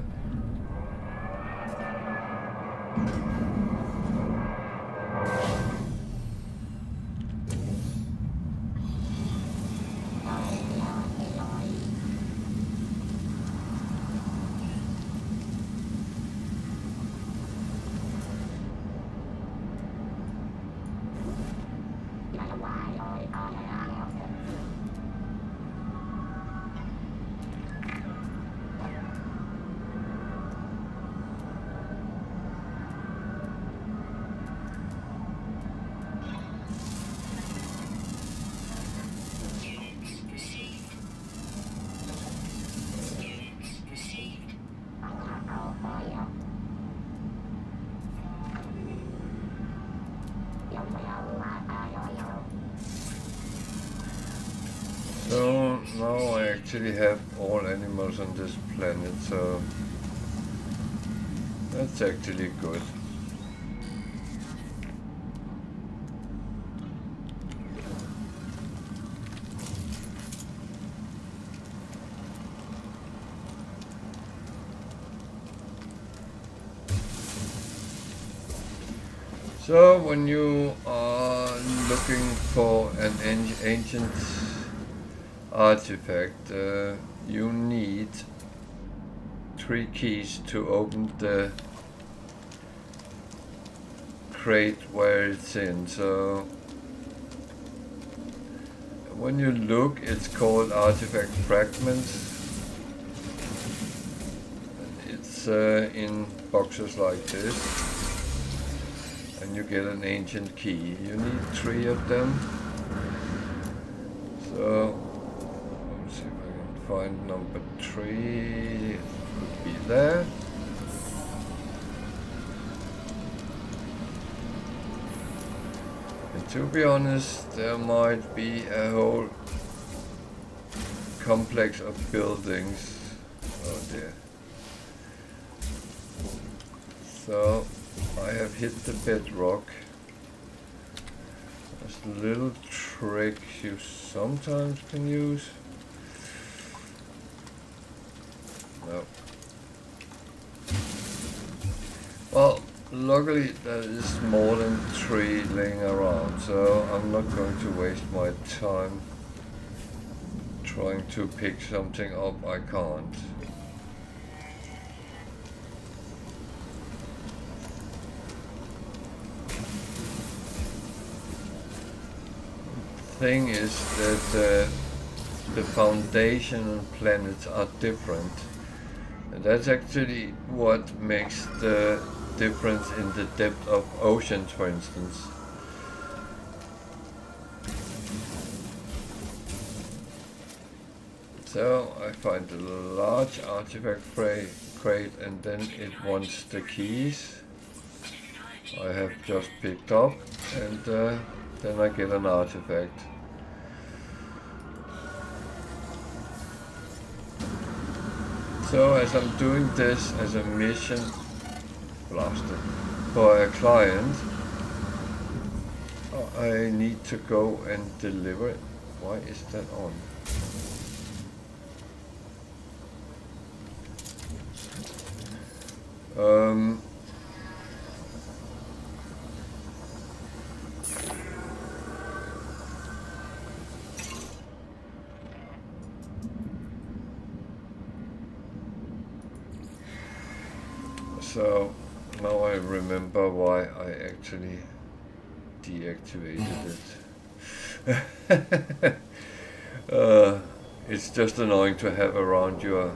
now I actually have all animals on this planet, so that's actually good. So when you are looking for an ancient artifact, you need 3 keys to open the crate where it's in. So when you look, it's called artifact fragments. It's in boxes like this, and you get an ancient key. You need 3 of them. So let's see if I can find number 3. It could be there. And to be honest, there might be a whole complex of buildings. Oh dear. So I have hit the bedrock. There's a little trick you sometimes can use. No. Well, luckily there is more than 3 laying around, so I'm not going to waste my time trying to pick something up I can't. thing is that the foundation planets are different. And that's actually what makes the difference in the depth of oceans, for instance. So I find a large artifact crate and then it wants the keys I have just picked up, and then I get an artifact. So as I'm doing this as a mission blasted for a client, I need to go and deliver it. Why is that on? So now I remember why I actually deactivated it. It's just annoying to have around your...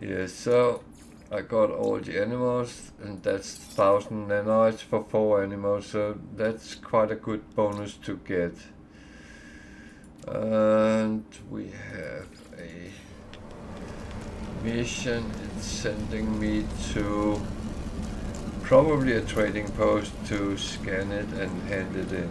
Yeah, so I got all the animals, and that's 1000 nanites for 4 animals, so that's quite a good bonus to get. And we have a mission. It's sending me to probably a trading post to scan it and hand it in.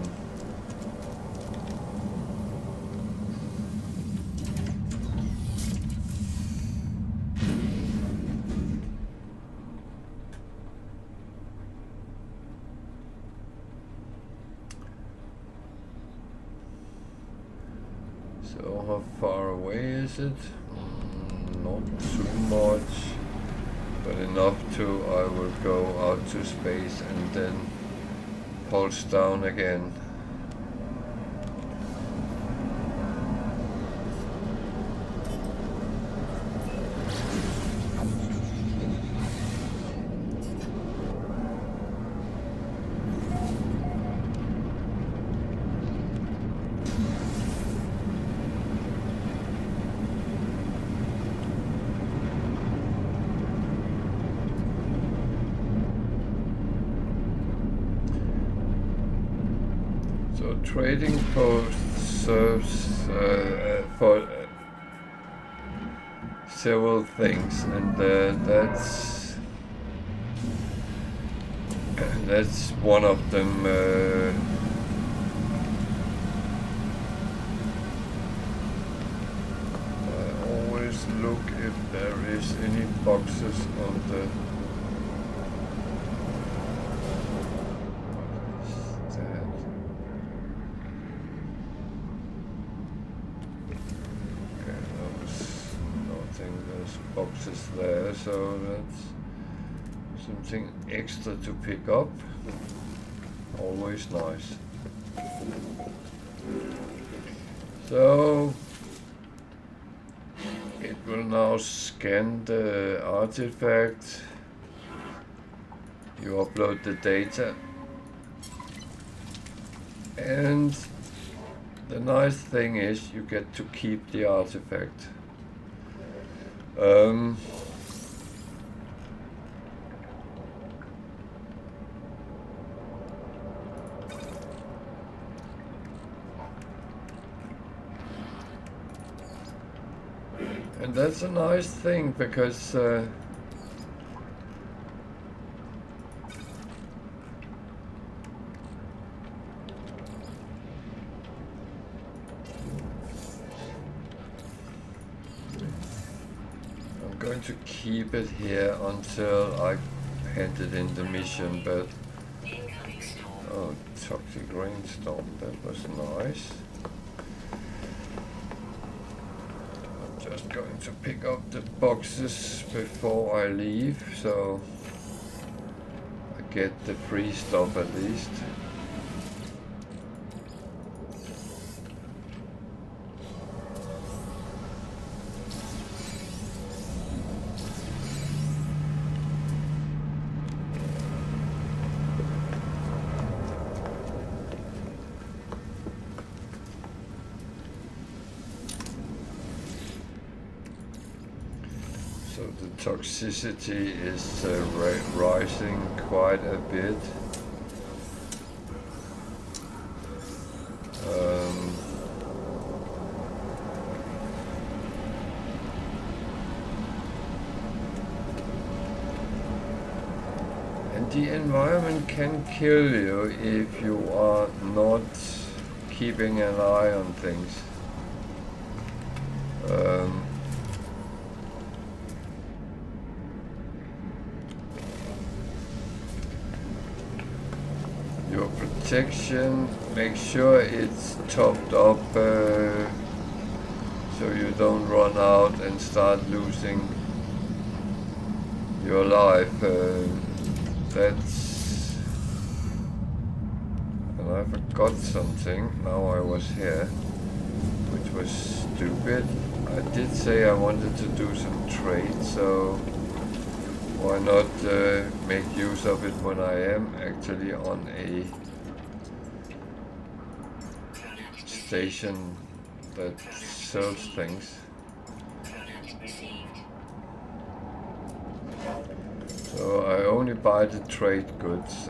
So how far away is it? Not too much, but enough to I will go out to space and then pulse down again. Trading post serves for several things, and that's one of them. I always look if there is any boxes on the... boxes there, so that's something extra to pick up. Always nice. So it will now scan the artifact. You upload the data, and the nice thing is you get to keep the artifact. And that's a nice thing because to keep it here until I handed in the mission, but oh, toxic rainstorm, that was nice. I'm just going to pick up the boxes before I leave, so I get the free stuff at least. So the toxicity is rising quite a bit. And the environment can kill you if you are not keeping an eye on things. Your protection, make sure it's topped up so you don't run out and start losing your life. That's... And I forgot something, now I was here, which was stupid. I did say I wanted to do some trade, so why not make use of it when I am actually on a station that sells things. So I only buy the trade goods.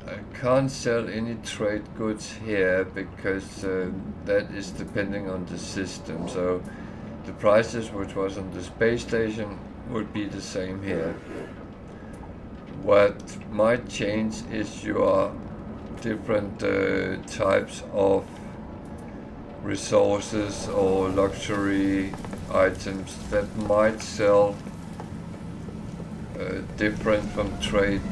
I can't sell any trade goods here because that is depending on the system. So the prices which was on the space station would be the same here. What might change is your different types of resources or luxury items that might sell different from trade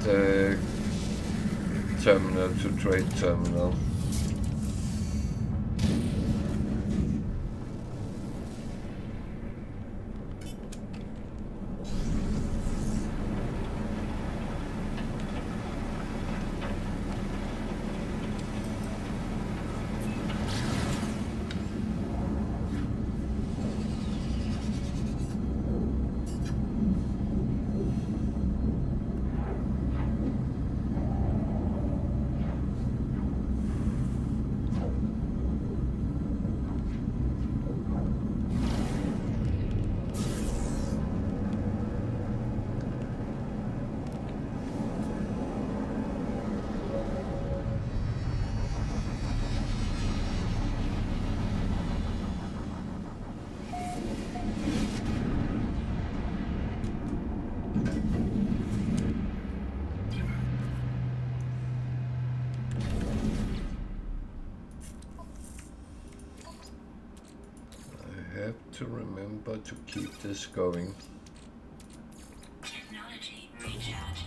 terminal to trade terminal. To remember to keep this going. Technology recharge.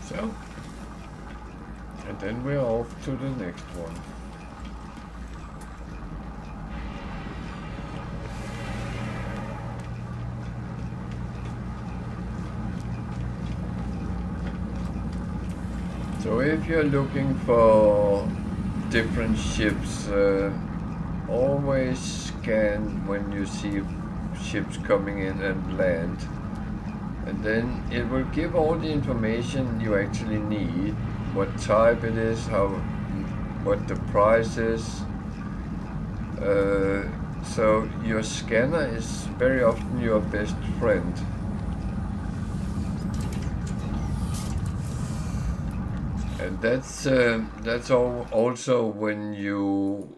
So, and then we're off to the next one. So if you're looking for different ships, always scan when you see ships coming in and land. And then it will give all the information you actually need, what type it is, what the price is. So your scanner is very often your best friend. And that's also when you,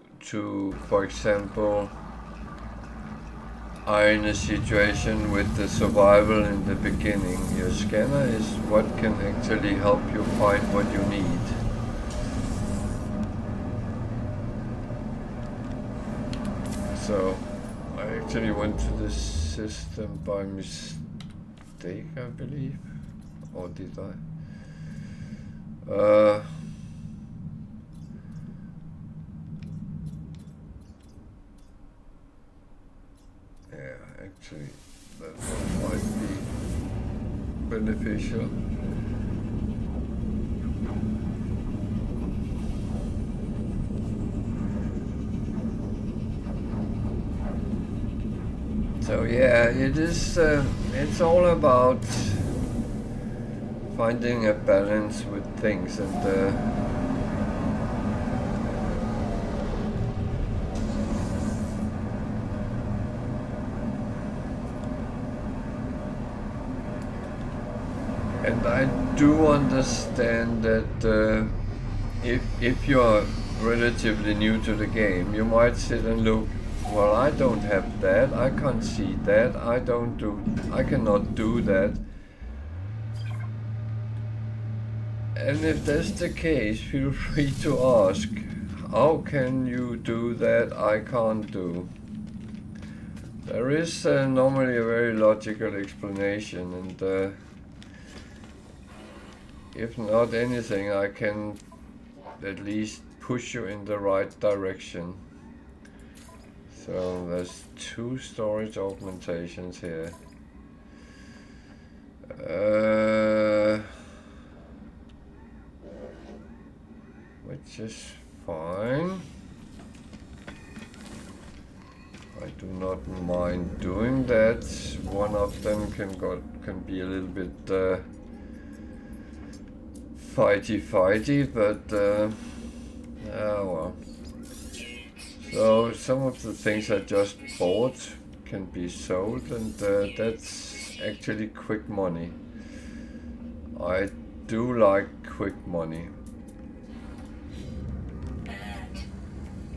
for example, are in a situation with the survival in the beginning. Your scanner is what can actually help you find what you need. So I actually went to this system by mistake, I believe, or did I? Uh, yeah, actually, that one might be beneficial. So yeah, it is. It's all about finding a balance with things, and I do understand that if you are relatively new to the game, you might sit and look. Well, I don't have that. I can't see that. I cannot do that. And if that's the case, feel free to ask, how can you do that I can't do? There is normally a very logical explanation, and if not anything, I can at least push you in the right direction. So there's 2 storage augmentations here. Which is fine. I do not mind doing that. One of them can be a little bit fighty, but oh well. So some of the things I just bought can be sold, and that's actually quick money. I do like quick money. Alert.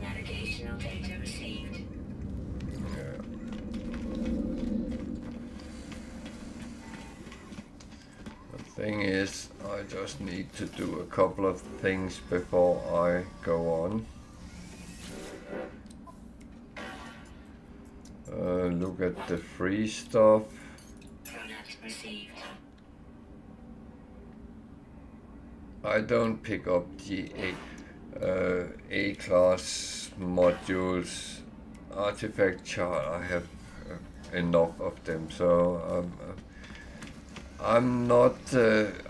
Navigational data received. Yeah. The thing is, I just need to do a couple of things before I go on. Look at the free stuff. Product received. I don't pick up the A-class modules. Artifact chart, I have enough of them, so I'm not.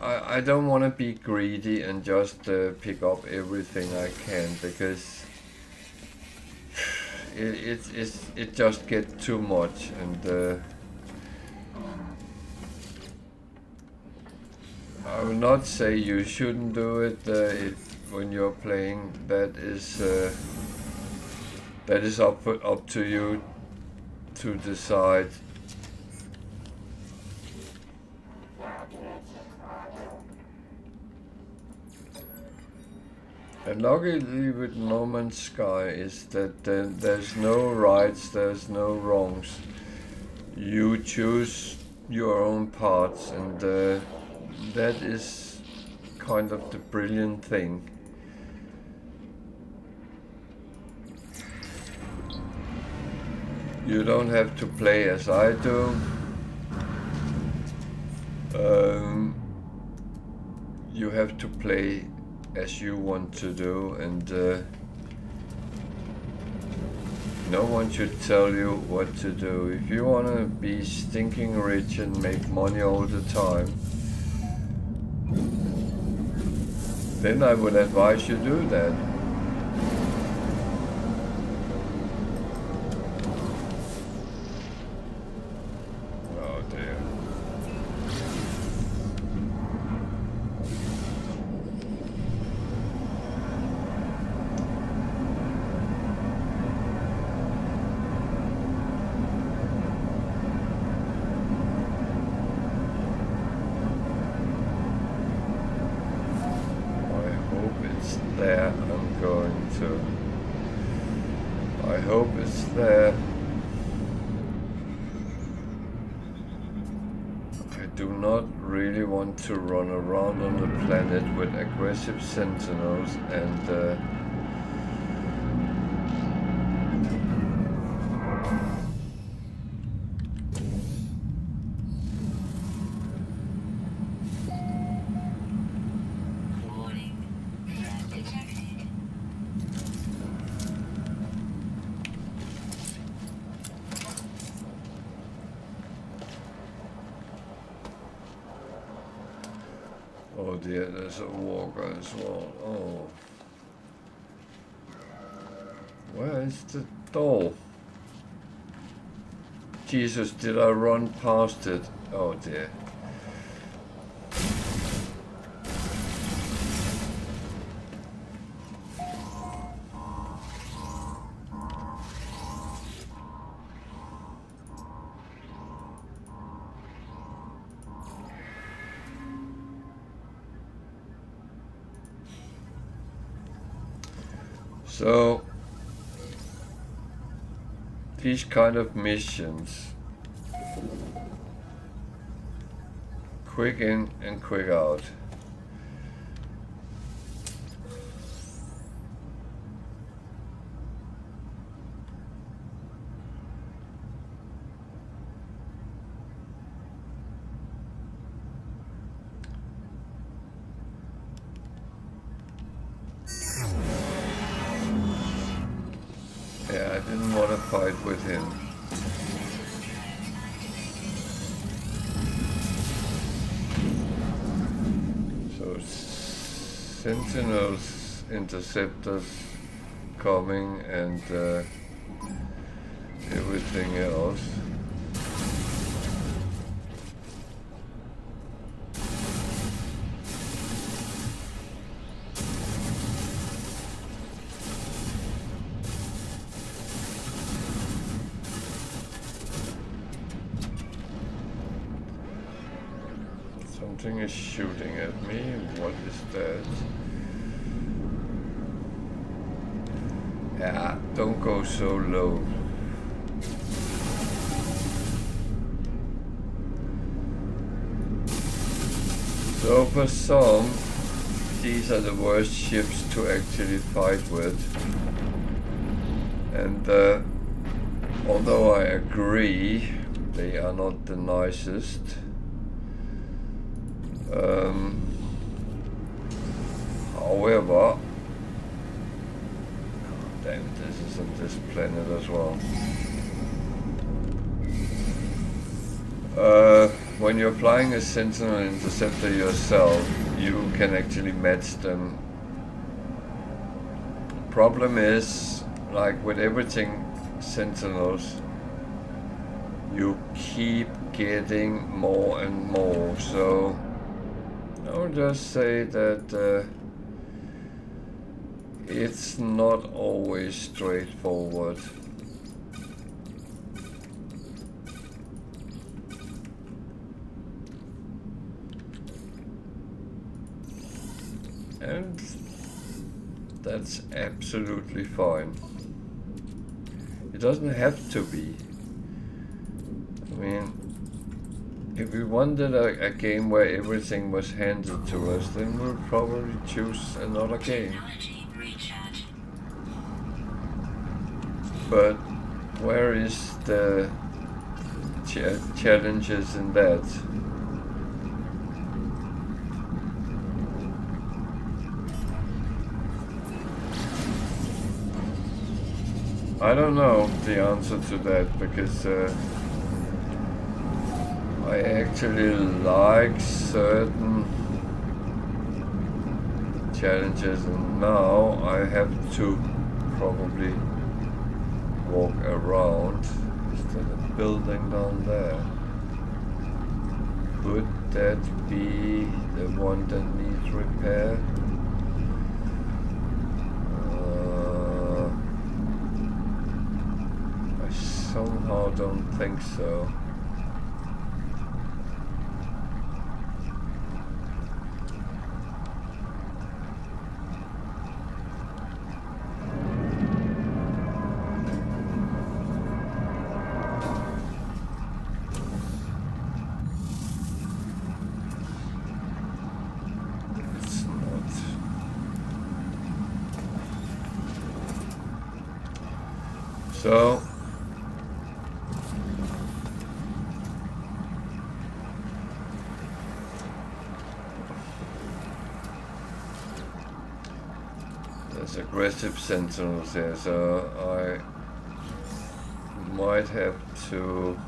I don't want to be greedy and just pick up everything I can, because it just gets too much, and I will not say you shouldn't do it when you're playing. That is up to you to decide. And luckily with No Man's Sky is that there's no rights, there's no wrongs. You choose your own paths, and that is kind of the brilliant thing. You don't have to play as I do. You have to play as you want to do, and no one should tell you what to do. If you want to be stinking rich and make money all the time, then I would advise you do that. Oh dear. There, I'm going to. I hope it's there. I do not really want to run around on the planet with aggressive sentinels and Warning. dear, there's a walker as well. Oh. Where is the door? Jesus, did I run past it? Oh dear. So, these kind of missions, quick in and quick out. Yeah, I didn't want to fight with him. So, sentinels, interceptors coming and everything else. Something is shooting at me. What is that? Yeah, don't go so low. So for some, these are the worst ships to actually fight with. And although I agree, they are not the nicest. However, damn, this is on this planet as well. When you're flying a Sentinel Interceptor yourself, you can actually match them. Problem is, like with everything Sentinels, you keep getting more and more, so I'll just say that it's not always straightforward. And that's absolutely fine. It doesn't have to be. I mean, if we wanted a game where everything was handed to us, then we'll probably choose another game. But where is the challenges in that? I don't know the answer to that, because I actually like certain challenges, and now I have to probably walk around. Is there a building down there? Could that be the one that needs repair? I somehow don't think so. So, there's aggressive sentinels here, so I might have to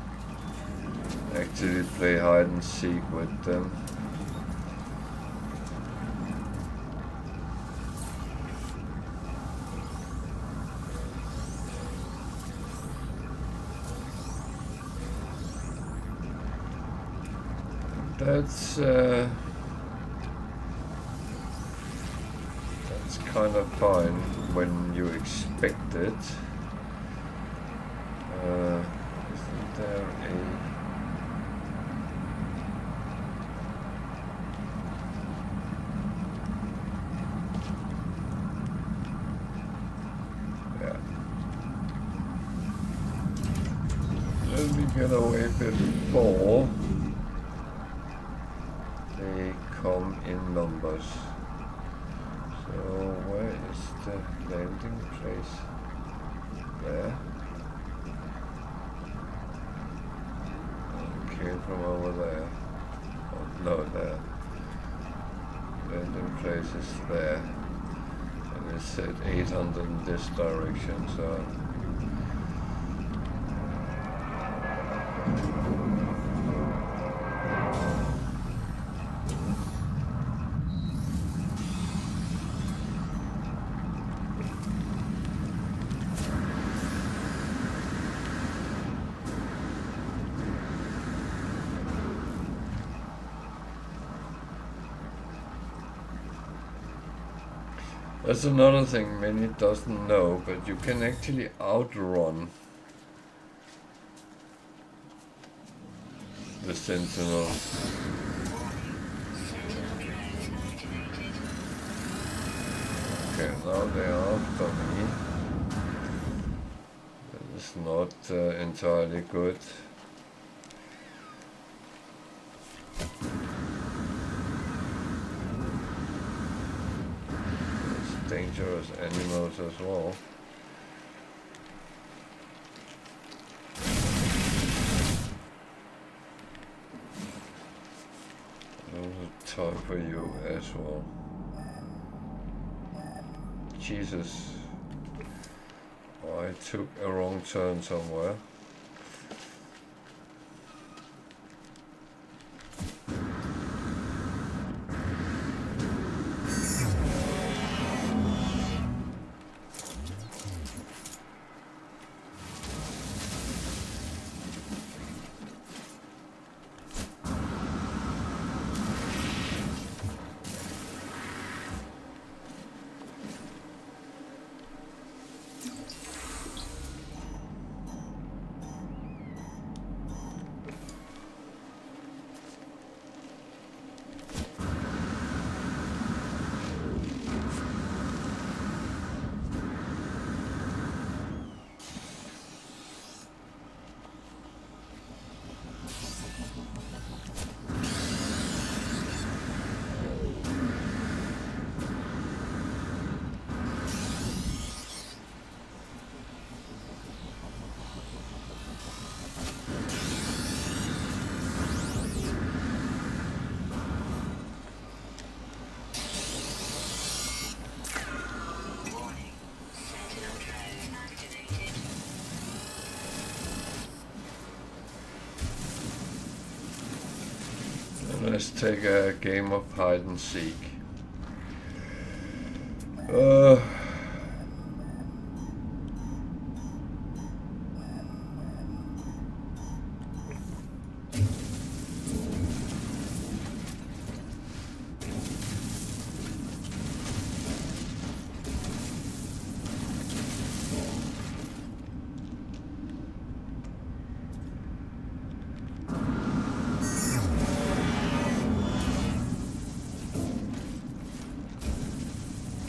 actually play hide and seek with them. That's kind of fine when you expect it. Isn't there a... Yeah. Let me get away before they come in numbers. So where is the landing place? There. Came from over there. Oh, no, there. Landing place is there. And it said 800 in this direction, so... That's another thing many doesn't know, but you can actually outrun the Sentinels. Okay, now they are after me. That is not entirely good. Dangerous animals as well. There's time for you as well. Jesus. I took a wrong turn somewhere. Let's take a game of hide and seek.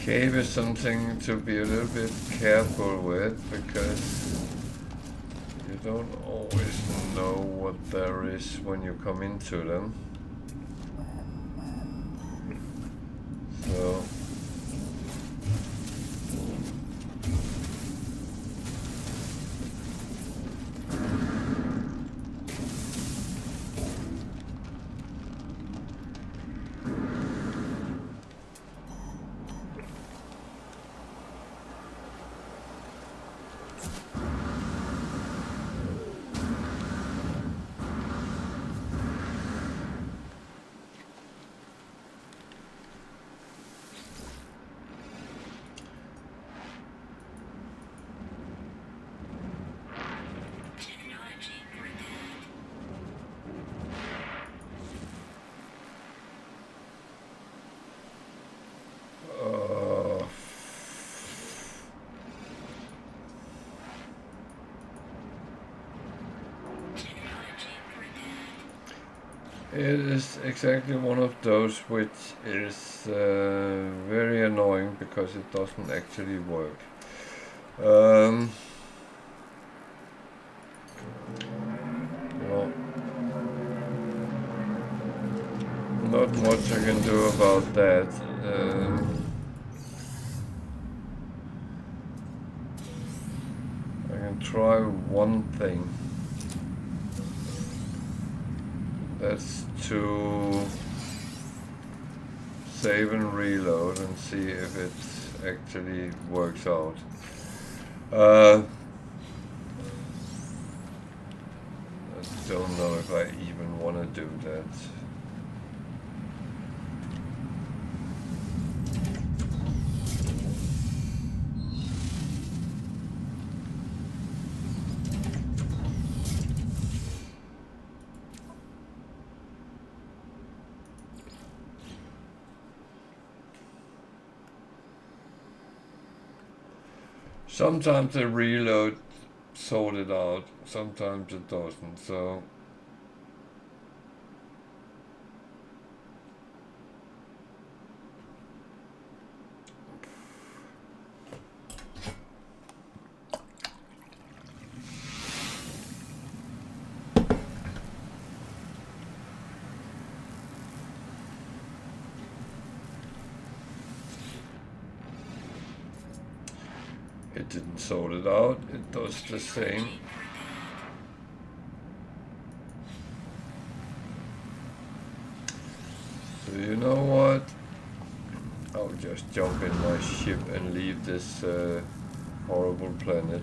Cave is something to be a little bit careful with, because you don't always know what there is when you come into them. So It is exactly one of those which is very annoying because it doesn't actually work. Well, not much I can do about that. I can try one thing. That's to save and reload and see if it actually works out. I don't know if I even want to do that. Sometimes the reload sort it out, sometimes it doesn't, so it didn't sort it out, it does the same. So you know what? I'll just jump in my ship and leave this horrible planet.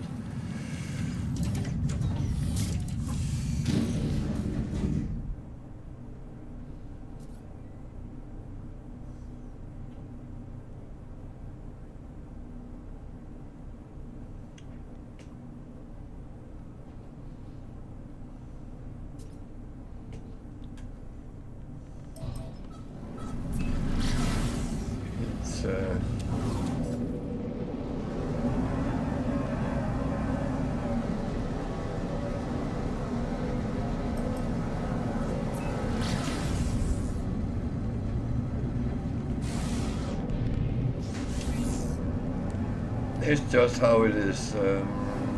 It's just how it is,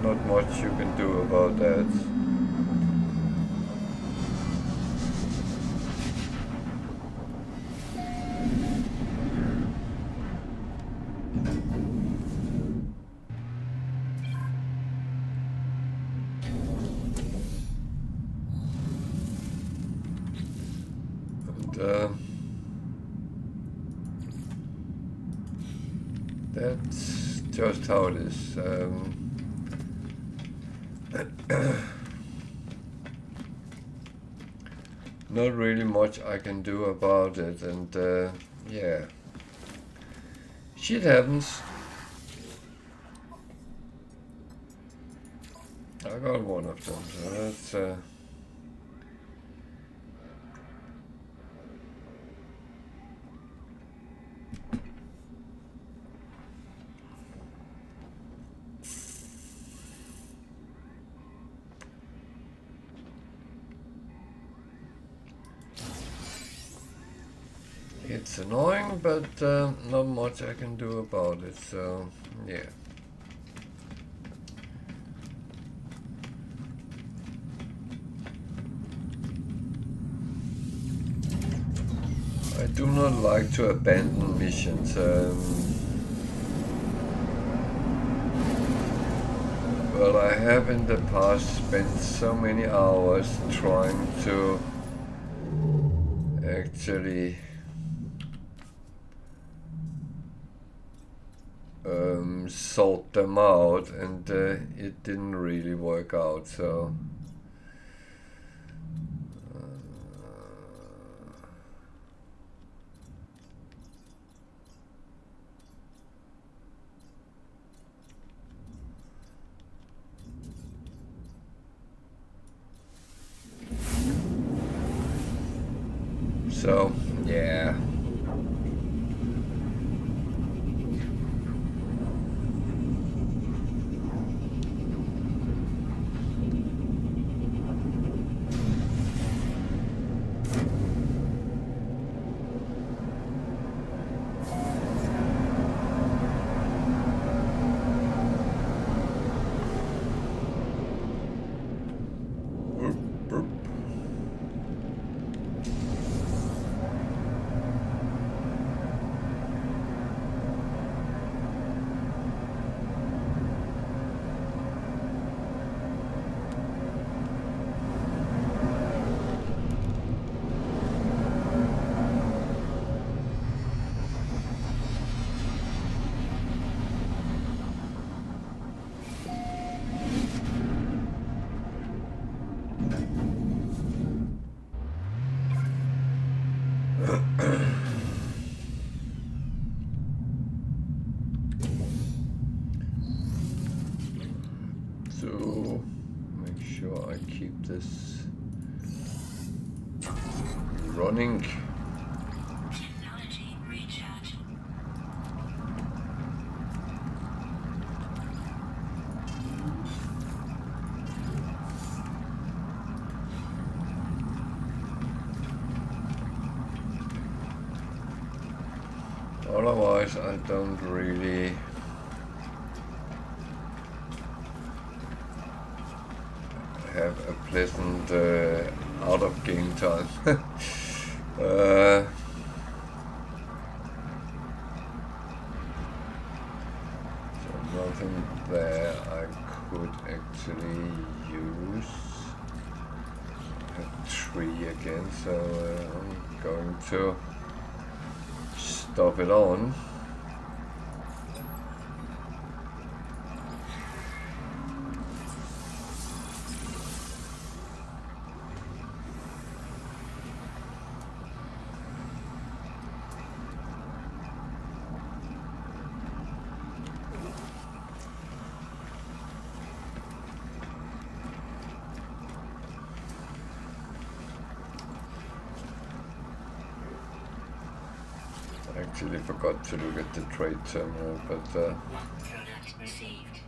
not much you can do about that. And that's just how it is. Not really much I can do about it, and yeah, shit happens. I got one of them, so that's it's annoying, but not much I can do about it, so yeah. I do not like to abandon missions. Well, I have in the past spent so many hours trying to actually sort them out, and it didn't really work out, so yeah. to make sure I keep this running. Technology recharge. Otherwise, I don't really have a pleasant out of game time. So nothing there I could actually use. I have 3 again, so I'm going to stop it on. Actually forgot to look at the trade terminal, but Product received.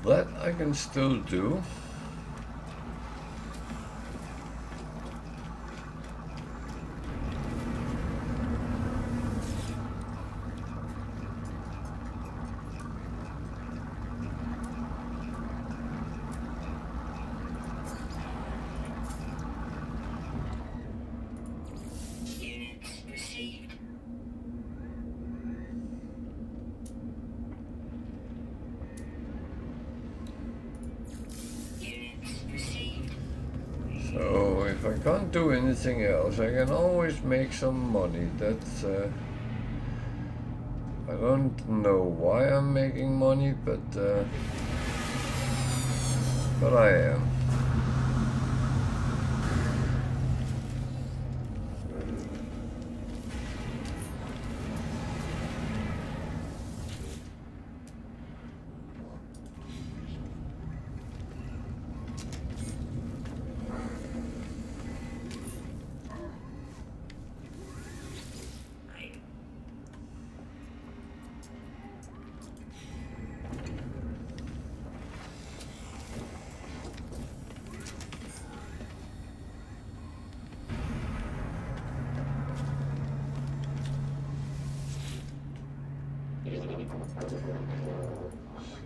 that I can still do. Units received. Units received. So if I can't do anything else, I can always make some money. That's I don't know why I'm making money, but I am.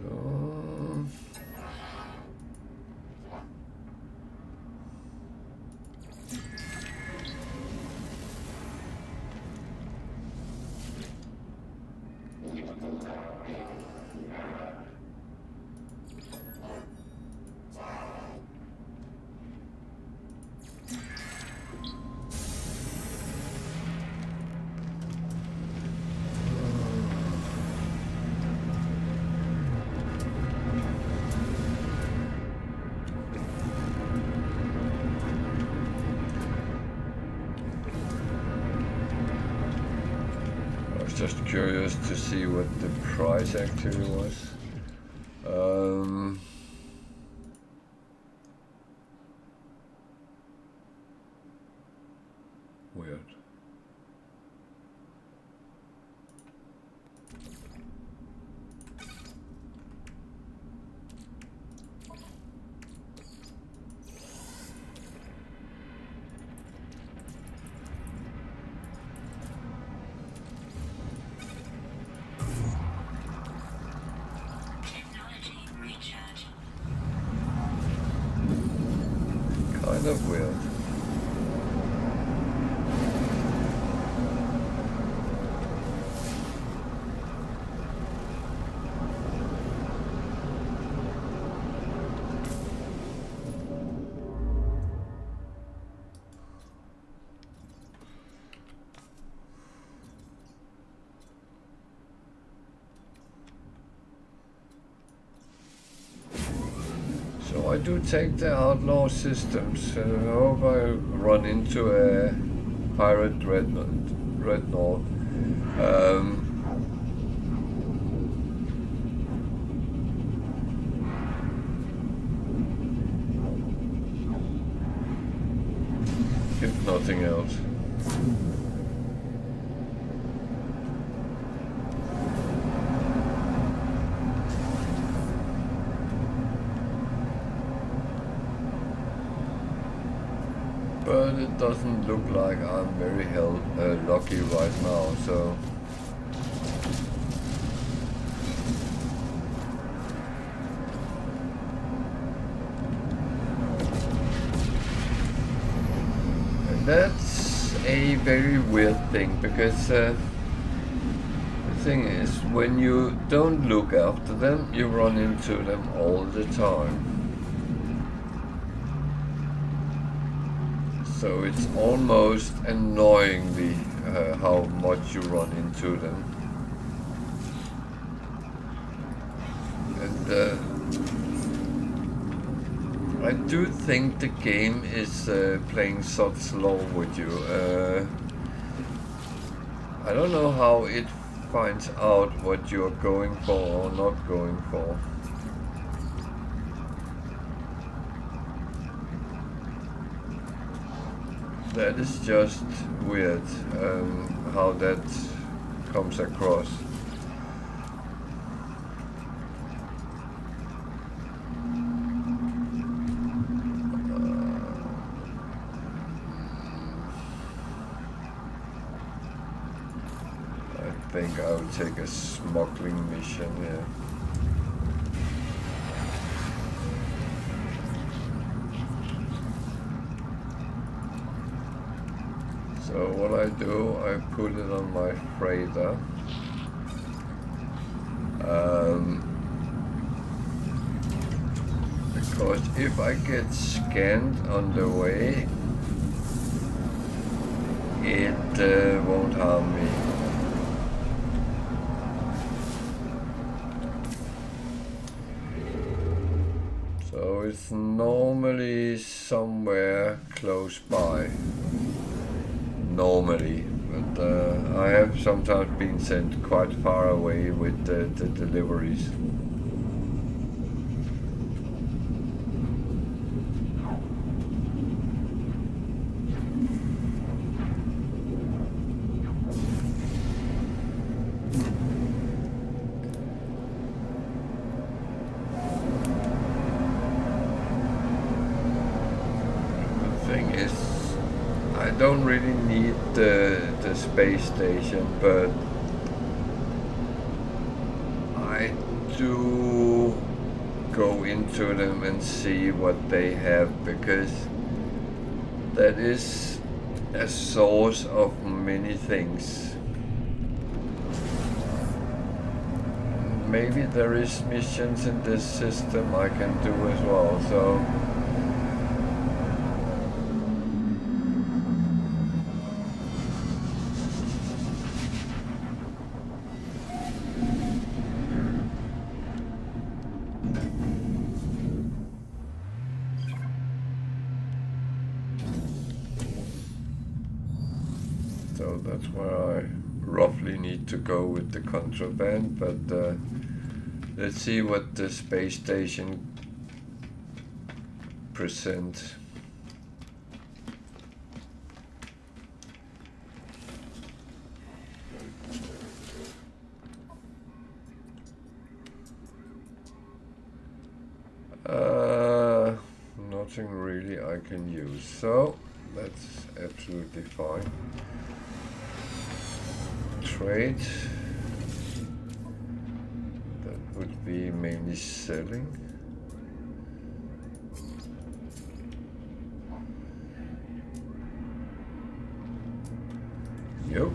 So I was just curious to see what the price actually was. Weird. Technology recharge. Kind of weird. So I do take the outlaw systems. I hope I run into a pirate dreadnought. nothing else. But it doesn't look like I'm very lucky right now, so and that's a very weird thing, because the thing is, when you don't look after them, you run into them all the time. So it's almost annoyingly how much you run into them. And I do think the game is playing such slow with you. I don't know how it finds out what you're going for or not going for. That is just weird, how that comes across. I think I will take a smuggling mission here. So what I do, I put it on my freighter. Because if I get scanned on the way, it won't harm me. So it's normally somewhere close by. Normally, but I have sometimes been sent quite far away with the deliveries. I don't really need the space station, but I do go into them and see what they have, because that is a source of many things. Maybe there is missions in this system I can do as well, so that's where I roughly need to go with the contraband, but let's see what the space station presents. Nothing really I can use, so that's absolutely fine. Trade, that would be mainly selling. Yep.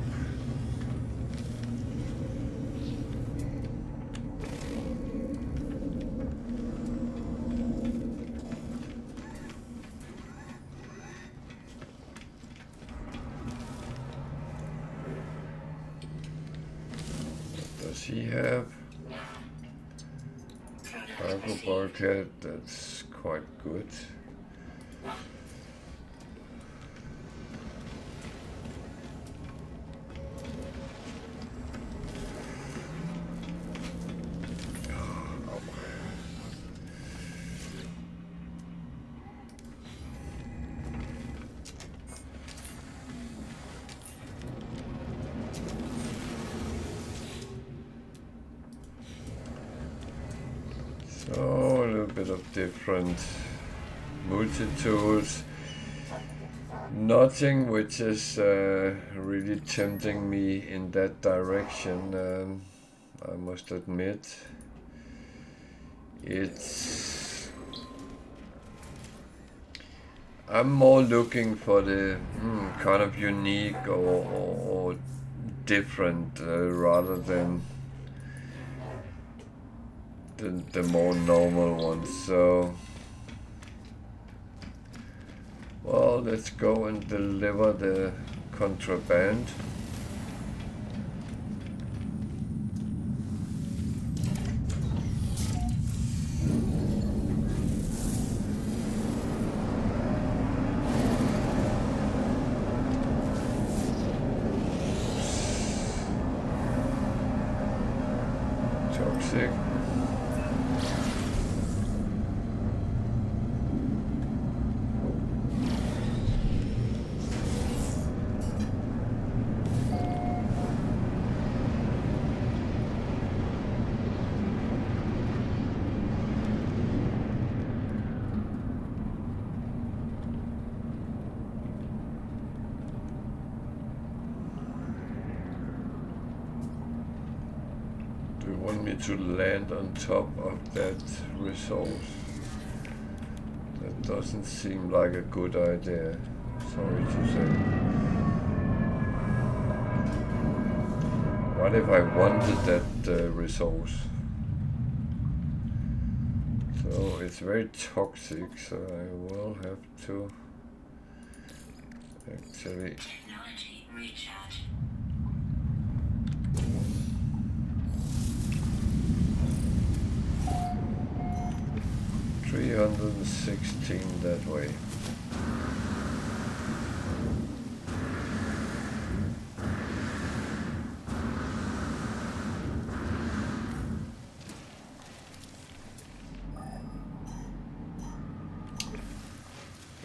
He have cargo bulkhead, that's quite good. So a little bit of different multi-tools. Nothing which is really tempting me in that direction, I must admit. I'm more looking for the kind of unique or different rather than the more normal ones. So, well, let's go and deliver the contraband. Toxic. Do you want me to land on top of that resource? That doesn't seem like a good idea, sorry to say. What if I wanted that resource? So it's very toxic, so I will have to actually... Technology recharge. 316 that way.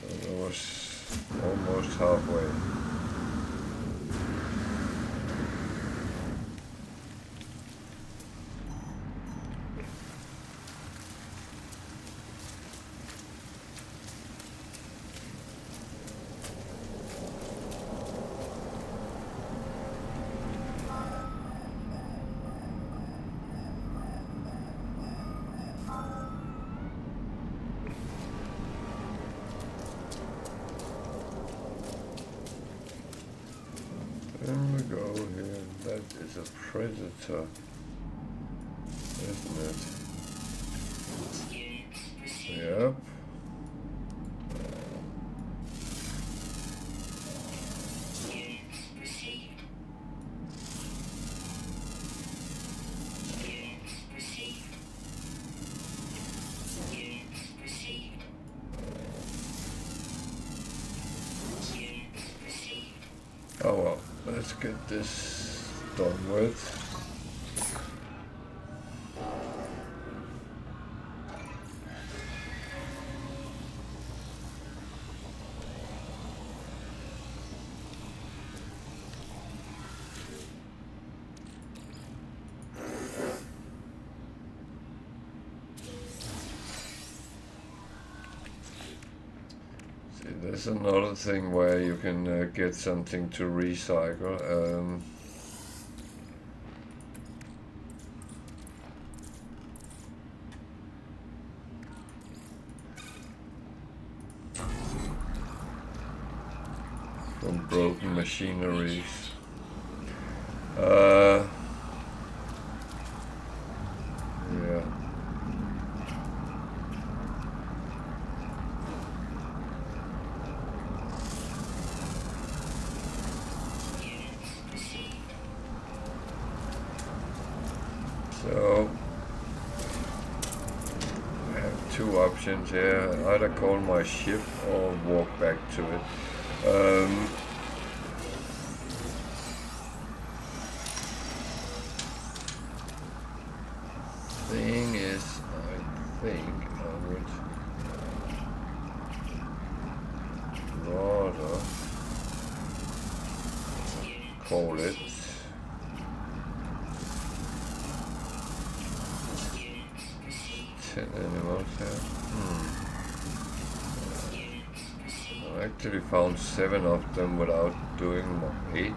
So that was almost halfway. There we go here. That is a predator, isn't it? Units received. Yep. Units received. Units received. Units received. Units received. Oh well, let's get this done with. There's another thing where you can get something to recycle. From broken machineries. Yeah. So I have two options here. Either call my ship or walk back to it. Thing is, I think I would rather call it. 10 animals here. I actually found 7 of them without doing 8.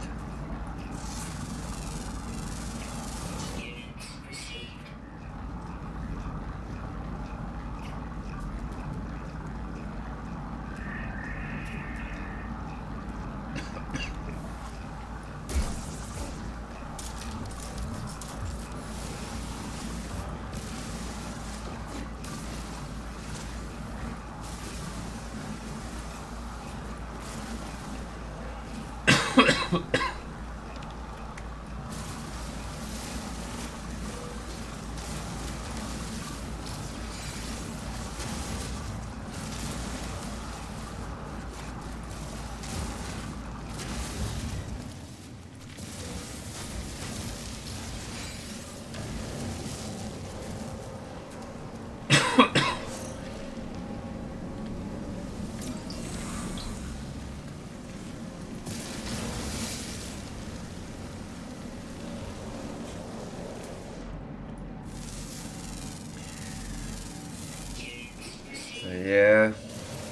Yeah,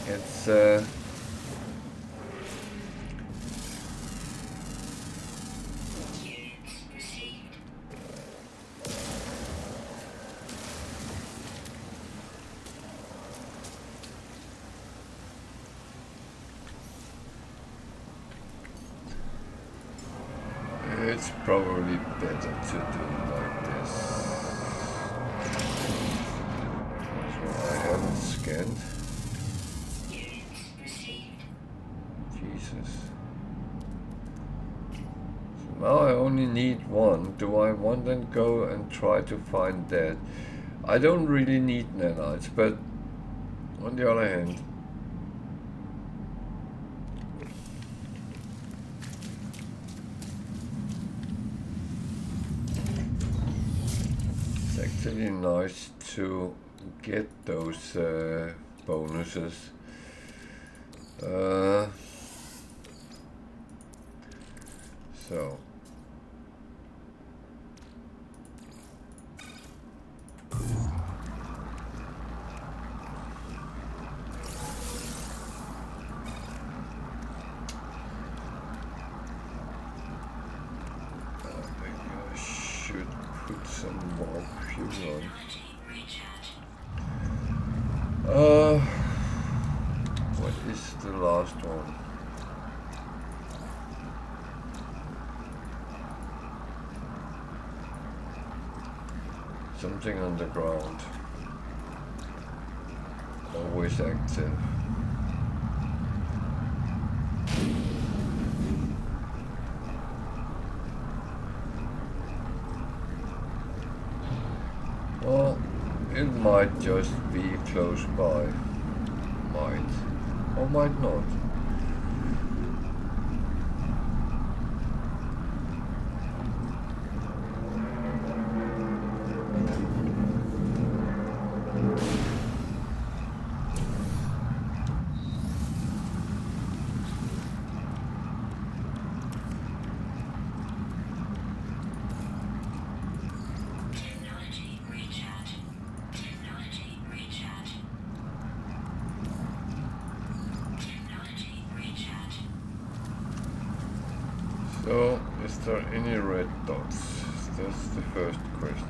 it's it's probably better to do like this. So I haven't scanned. Jesus. So now I only need 1. Do I want to go and try to find that? I don't really need nanites, but on the other hand, it's actually nice to get those bonuses. So put some more fuel on. What is the last one? Something on the ground. Always active. Well, it might just be close by. Might. Or might not. So, is there any red dots? That's the first question.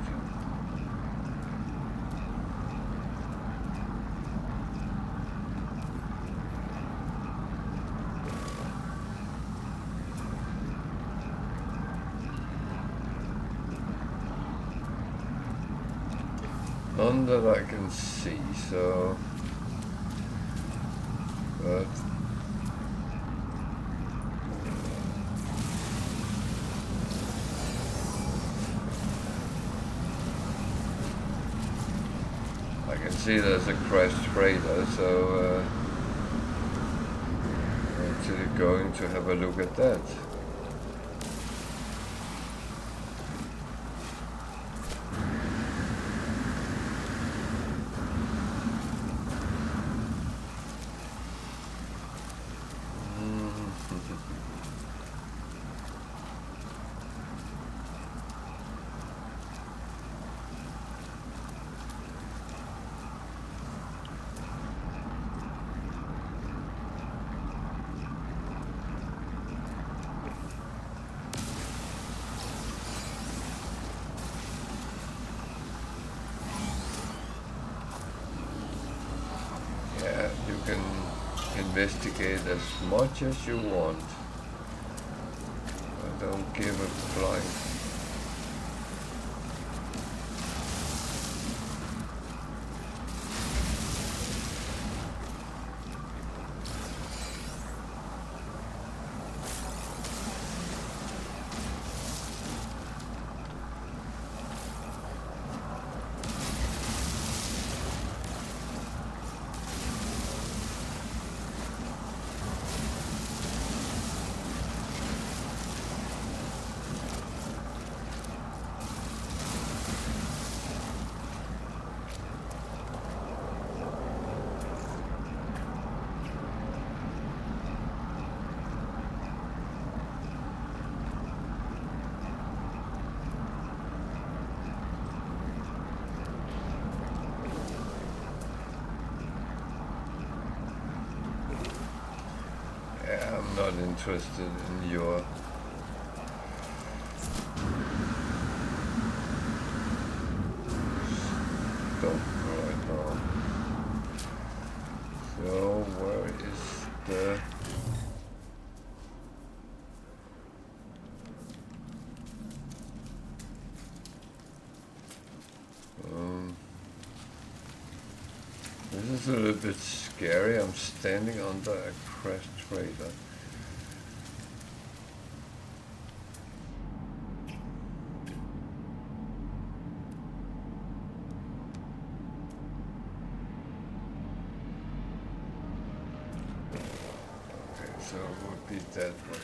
None that I can see, so... But... I can see there's a crashed freighter, so I'm actually going to have a look at that. can investigate as much as you want. I don't give a flying. I'm not interested in your stuff right now. So where is the this is a little bit scary. I'm standing under a crashed freighter. Okay, so it would be that way.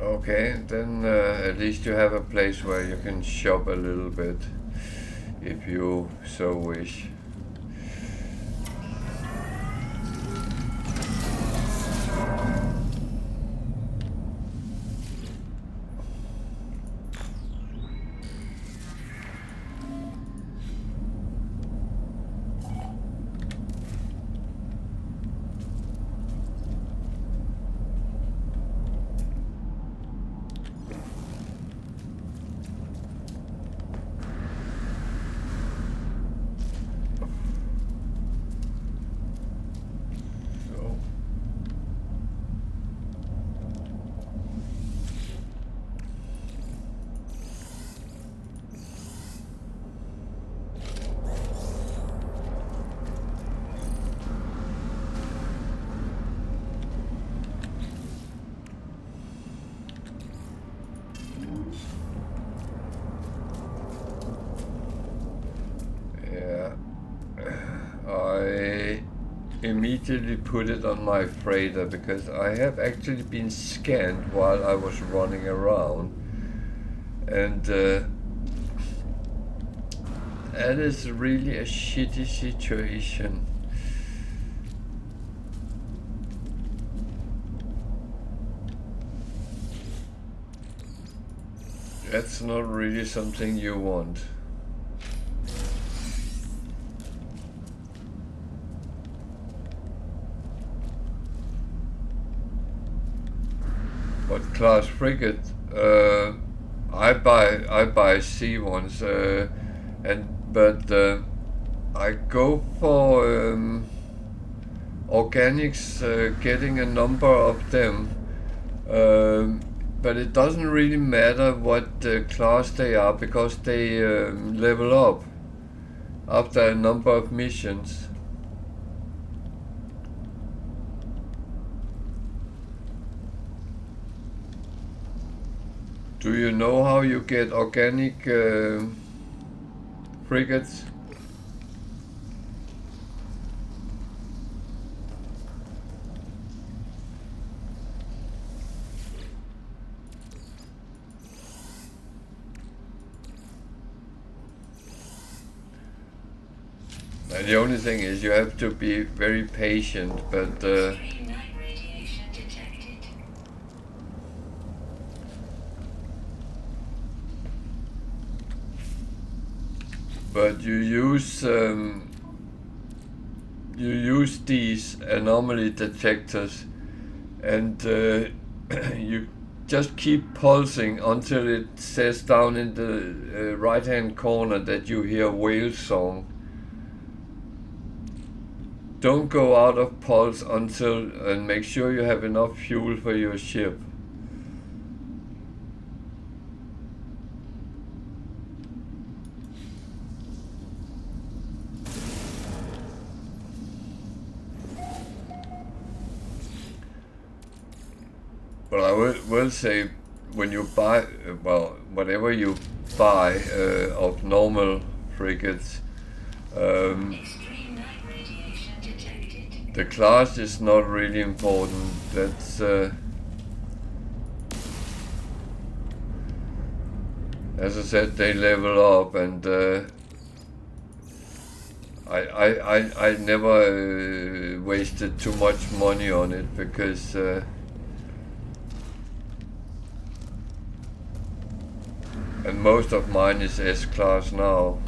Okay, then at least you have a place where you can shop a little bit, if you so wish. Immediately put it on my freighter because I have actually been scanned while I was running around, and that is really a shitty situation. That's not really something you want. But class frigate, I buy C ones, but I go for organics, getting a number of them, but it doesn't really matter what class they are because they level up after a number of missions. Do you know how you get organic frigates? And the only thing is you have to be very patient, but but you use these anomaly detectors, and you just keep pulsing until it says down in the right hand corner that you hear whale song. Don't go out of pulse until, and make sure you have enough fuel for your ship. But I will say, when you buy, well, whatever you buy of normal frigates, Extreme night radiation detected. the class is not really important. That's as I said, they level up, and I never wasted too much money on it, because and most of mine is S-class now.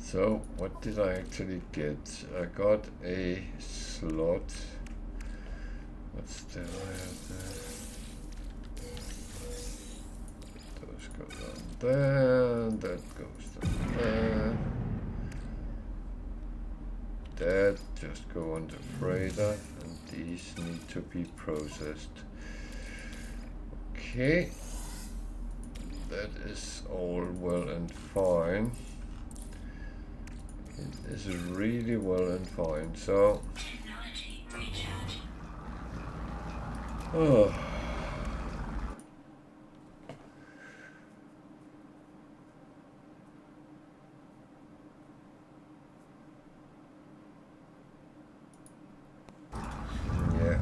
So, what did I actually get? I got a slot. What's that I have there? Those go down there, that goes down there. That just go on the freighter, and these need to be processed. Okay. That is all well and fine. It is really well and fine, so... Technology recharge. Oh. Yeah.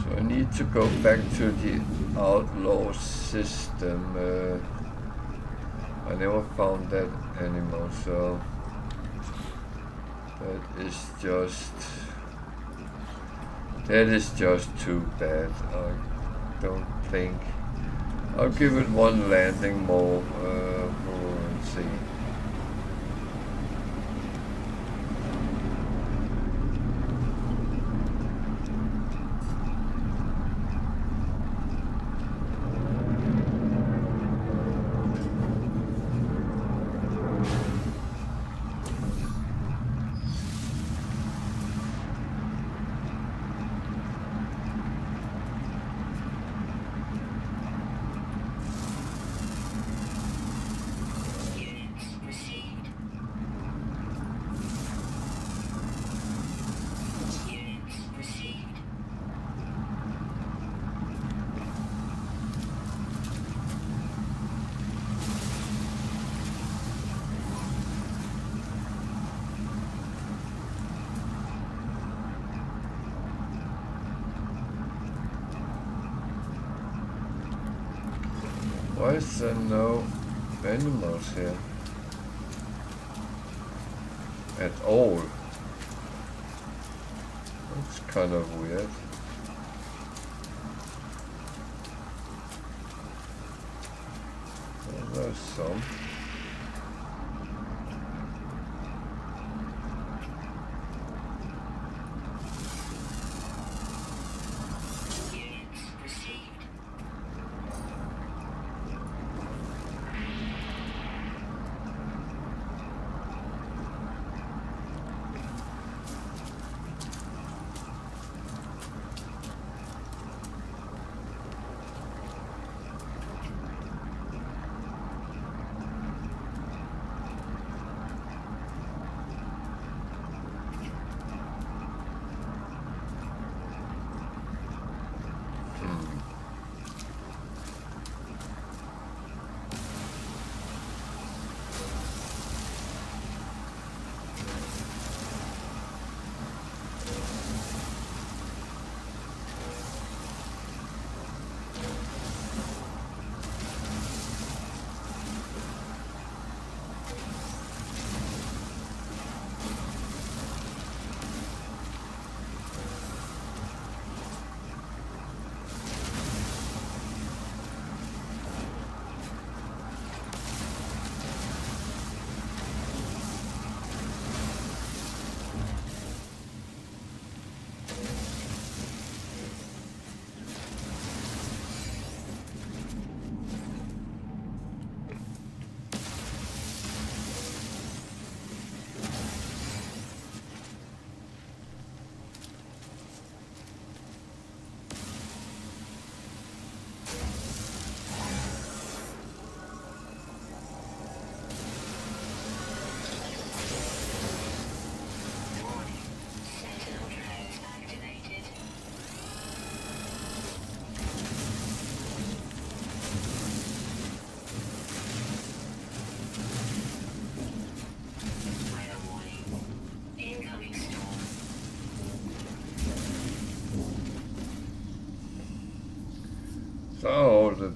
So I need to go back to the outlaw system. I never found that animal, so that is just too bad. I don't think I'll give it one landing more and see. Why is there no animals here at all? That's kind of weird. Well, there's some.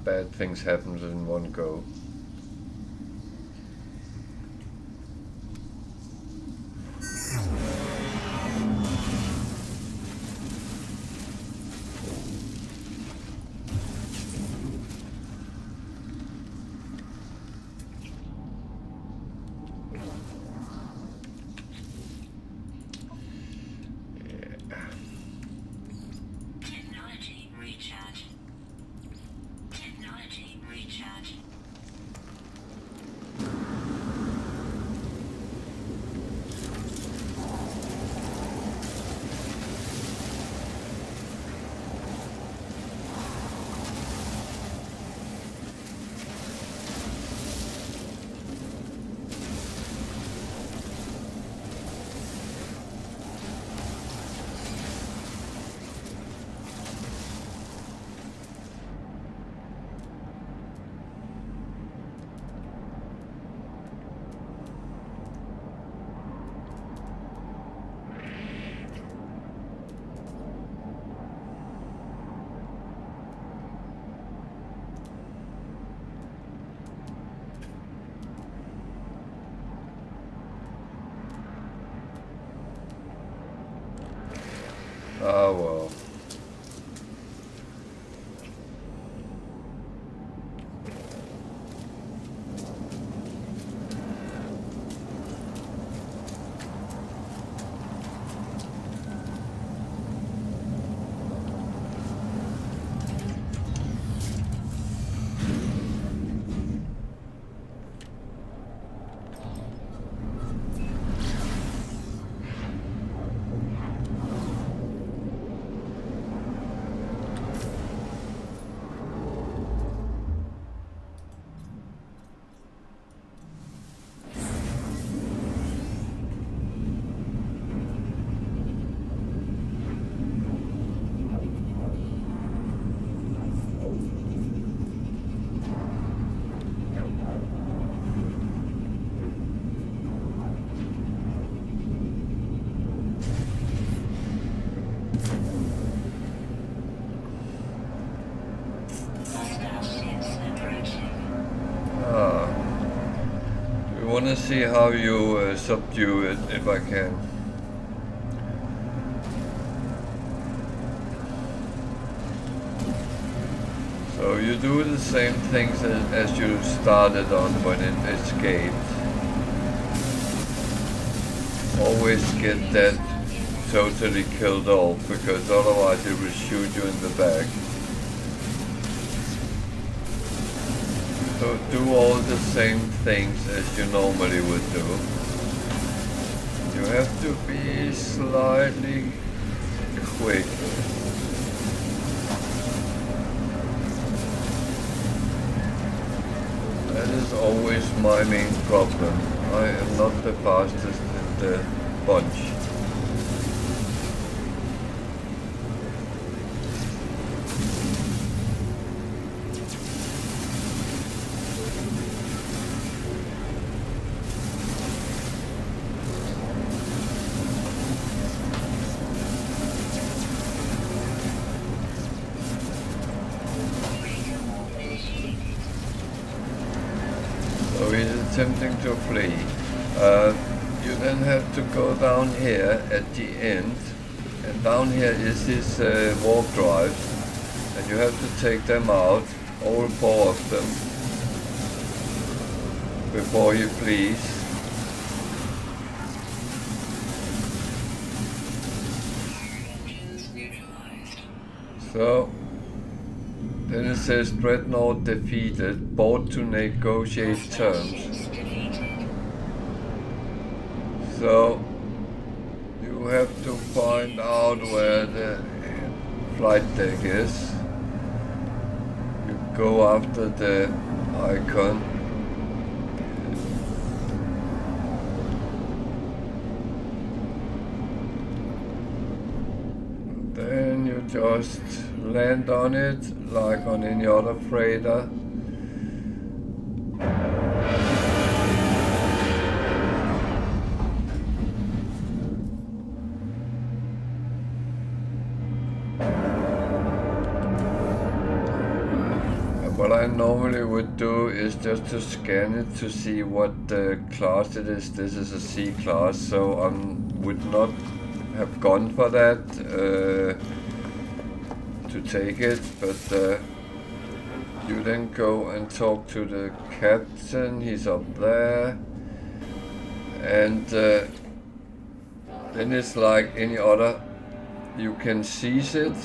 bad things happen in one go. Technology recharge. Technology recharge. Ah, well. Hostile ships approaching. Ah. I want to see how you subdue it, if I can. So you do the same things as you started on when it escaped. Always get that totally killed off, because otherwise it will shoot you in the back. So do all the same things as you normally would do. You have to be slightly quick. That is always my main problem. I am not the fastest in the bunch. So he's attempting to flee. You then have to go down here at the end, and down here is his warp drives, and you have to take them out, all 4 of them, before he flees. So then it says Dreadnought defeated, board to negotiate terms. So you have to find out where the flight deck is. You go after the icon. Then you just land on it like on any other freighter. What I normally would do is just to scan it to see what class it is. This is a C class, so I would not have gone for that to take it, but you then go and talk to the captain. He's up there, and then it's like any other. You can seize it,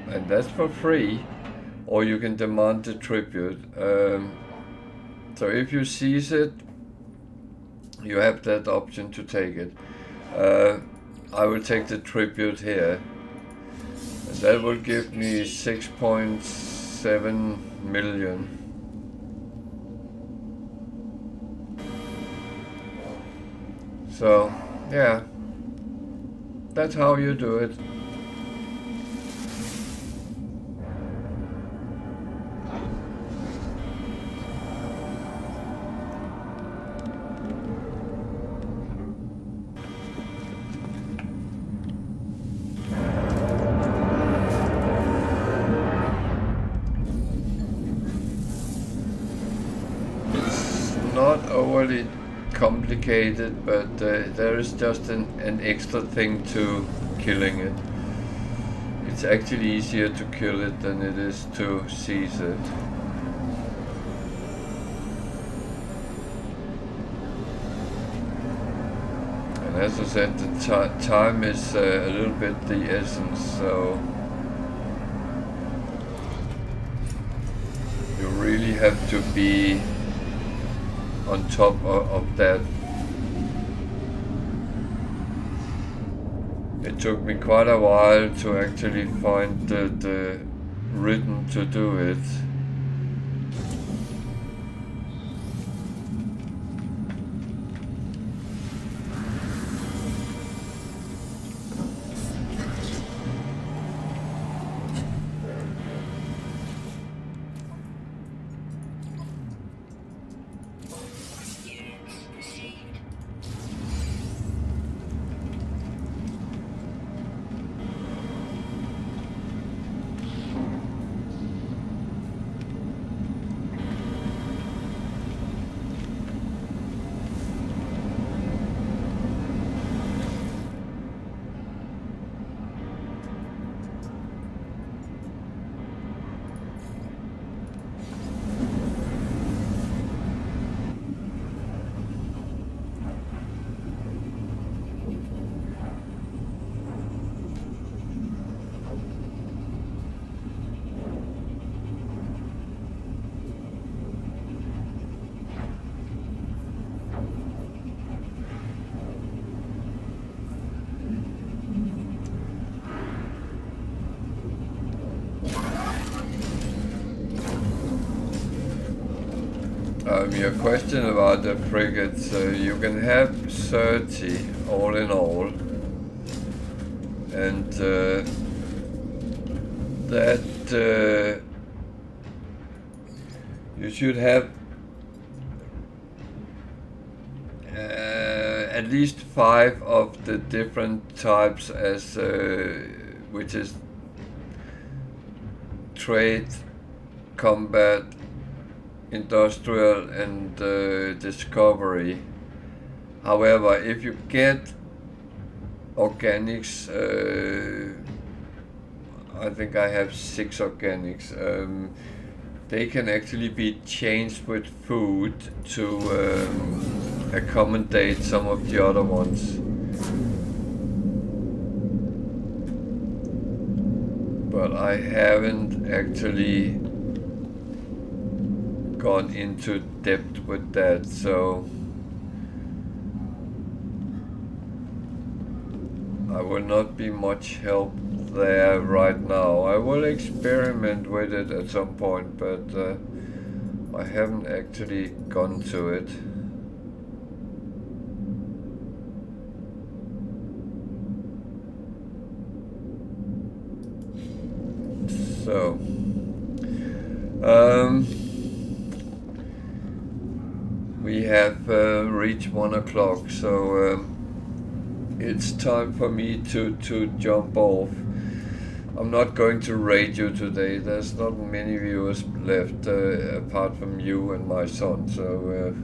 and that's for free, or you can demand the tribute. So if you seize it, you have that option to take it. I will take the tribute here, and that will give me 6.7 million. So yeah, that's how you do it. Not overly complicated, but there is just an extra thing to killing it. It's actually easier to kill it than it is to seize it. And as I said, the time is a little bit the essence, so you really have to be on top of that. It took me quite a while to actually find the rhythm to do it. Your question about the frigates, you can have 30 all in all, and that you should have at least 5 of the different types as which is trade, combat, industrial, and discovery. However, if you get organics, I think I have 6 organics, they can actually be changed with food to accommodate some of the other ones. But I haven't actually gone into depth with that, so I will not be much help there right now. I will experiment with it at some point, but I haven't actually gone to it. So we have reached 1 o'clock, so it's time for me to jump off. I'm not going to raid you today. There's not many viewers left apart from you and my son. So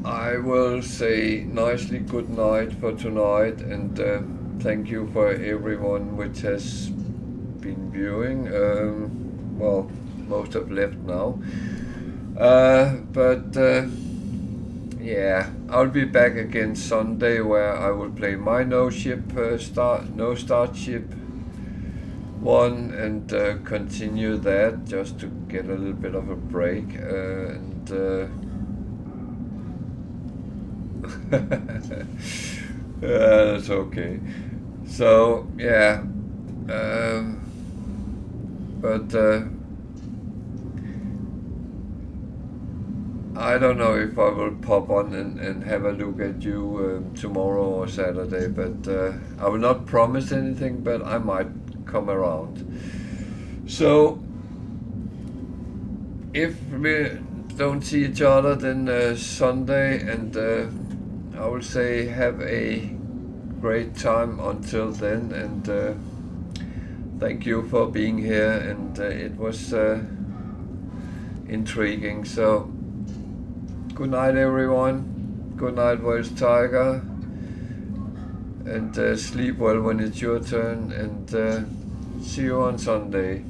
I will say nicely good night for tonight, and thank you for everyone which has been viewing. Well, most have left now. But yeah, I'll be back again Sunday, where I will play my no start ship one, and continue that just to get a little bit of a break, and that's okay. So yeah, but I don't know if I will pop on and have a look at you tomorrow or Saturday, but I will not promise anything, but I might come around. So if we don't see each other, then Sunday, and I will say have a great time until then, and thank you for being here, and it was intriguing. So good night, everyone. Good night, Voice Tiger, and sleep well when it's your turn, and see you on Sunday.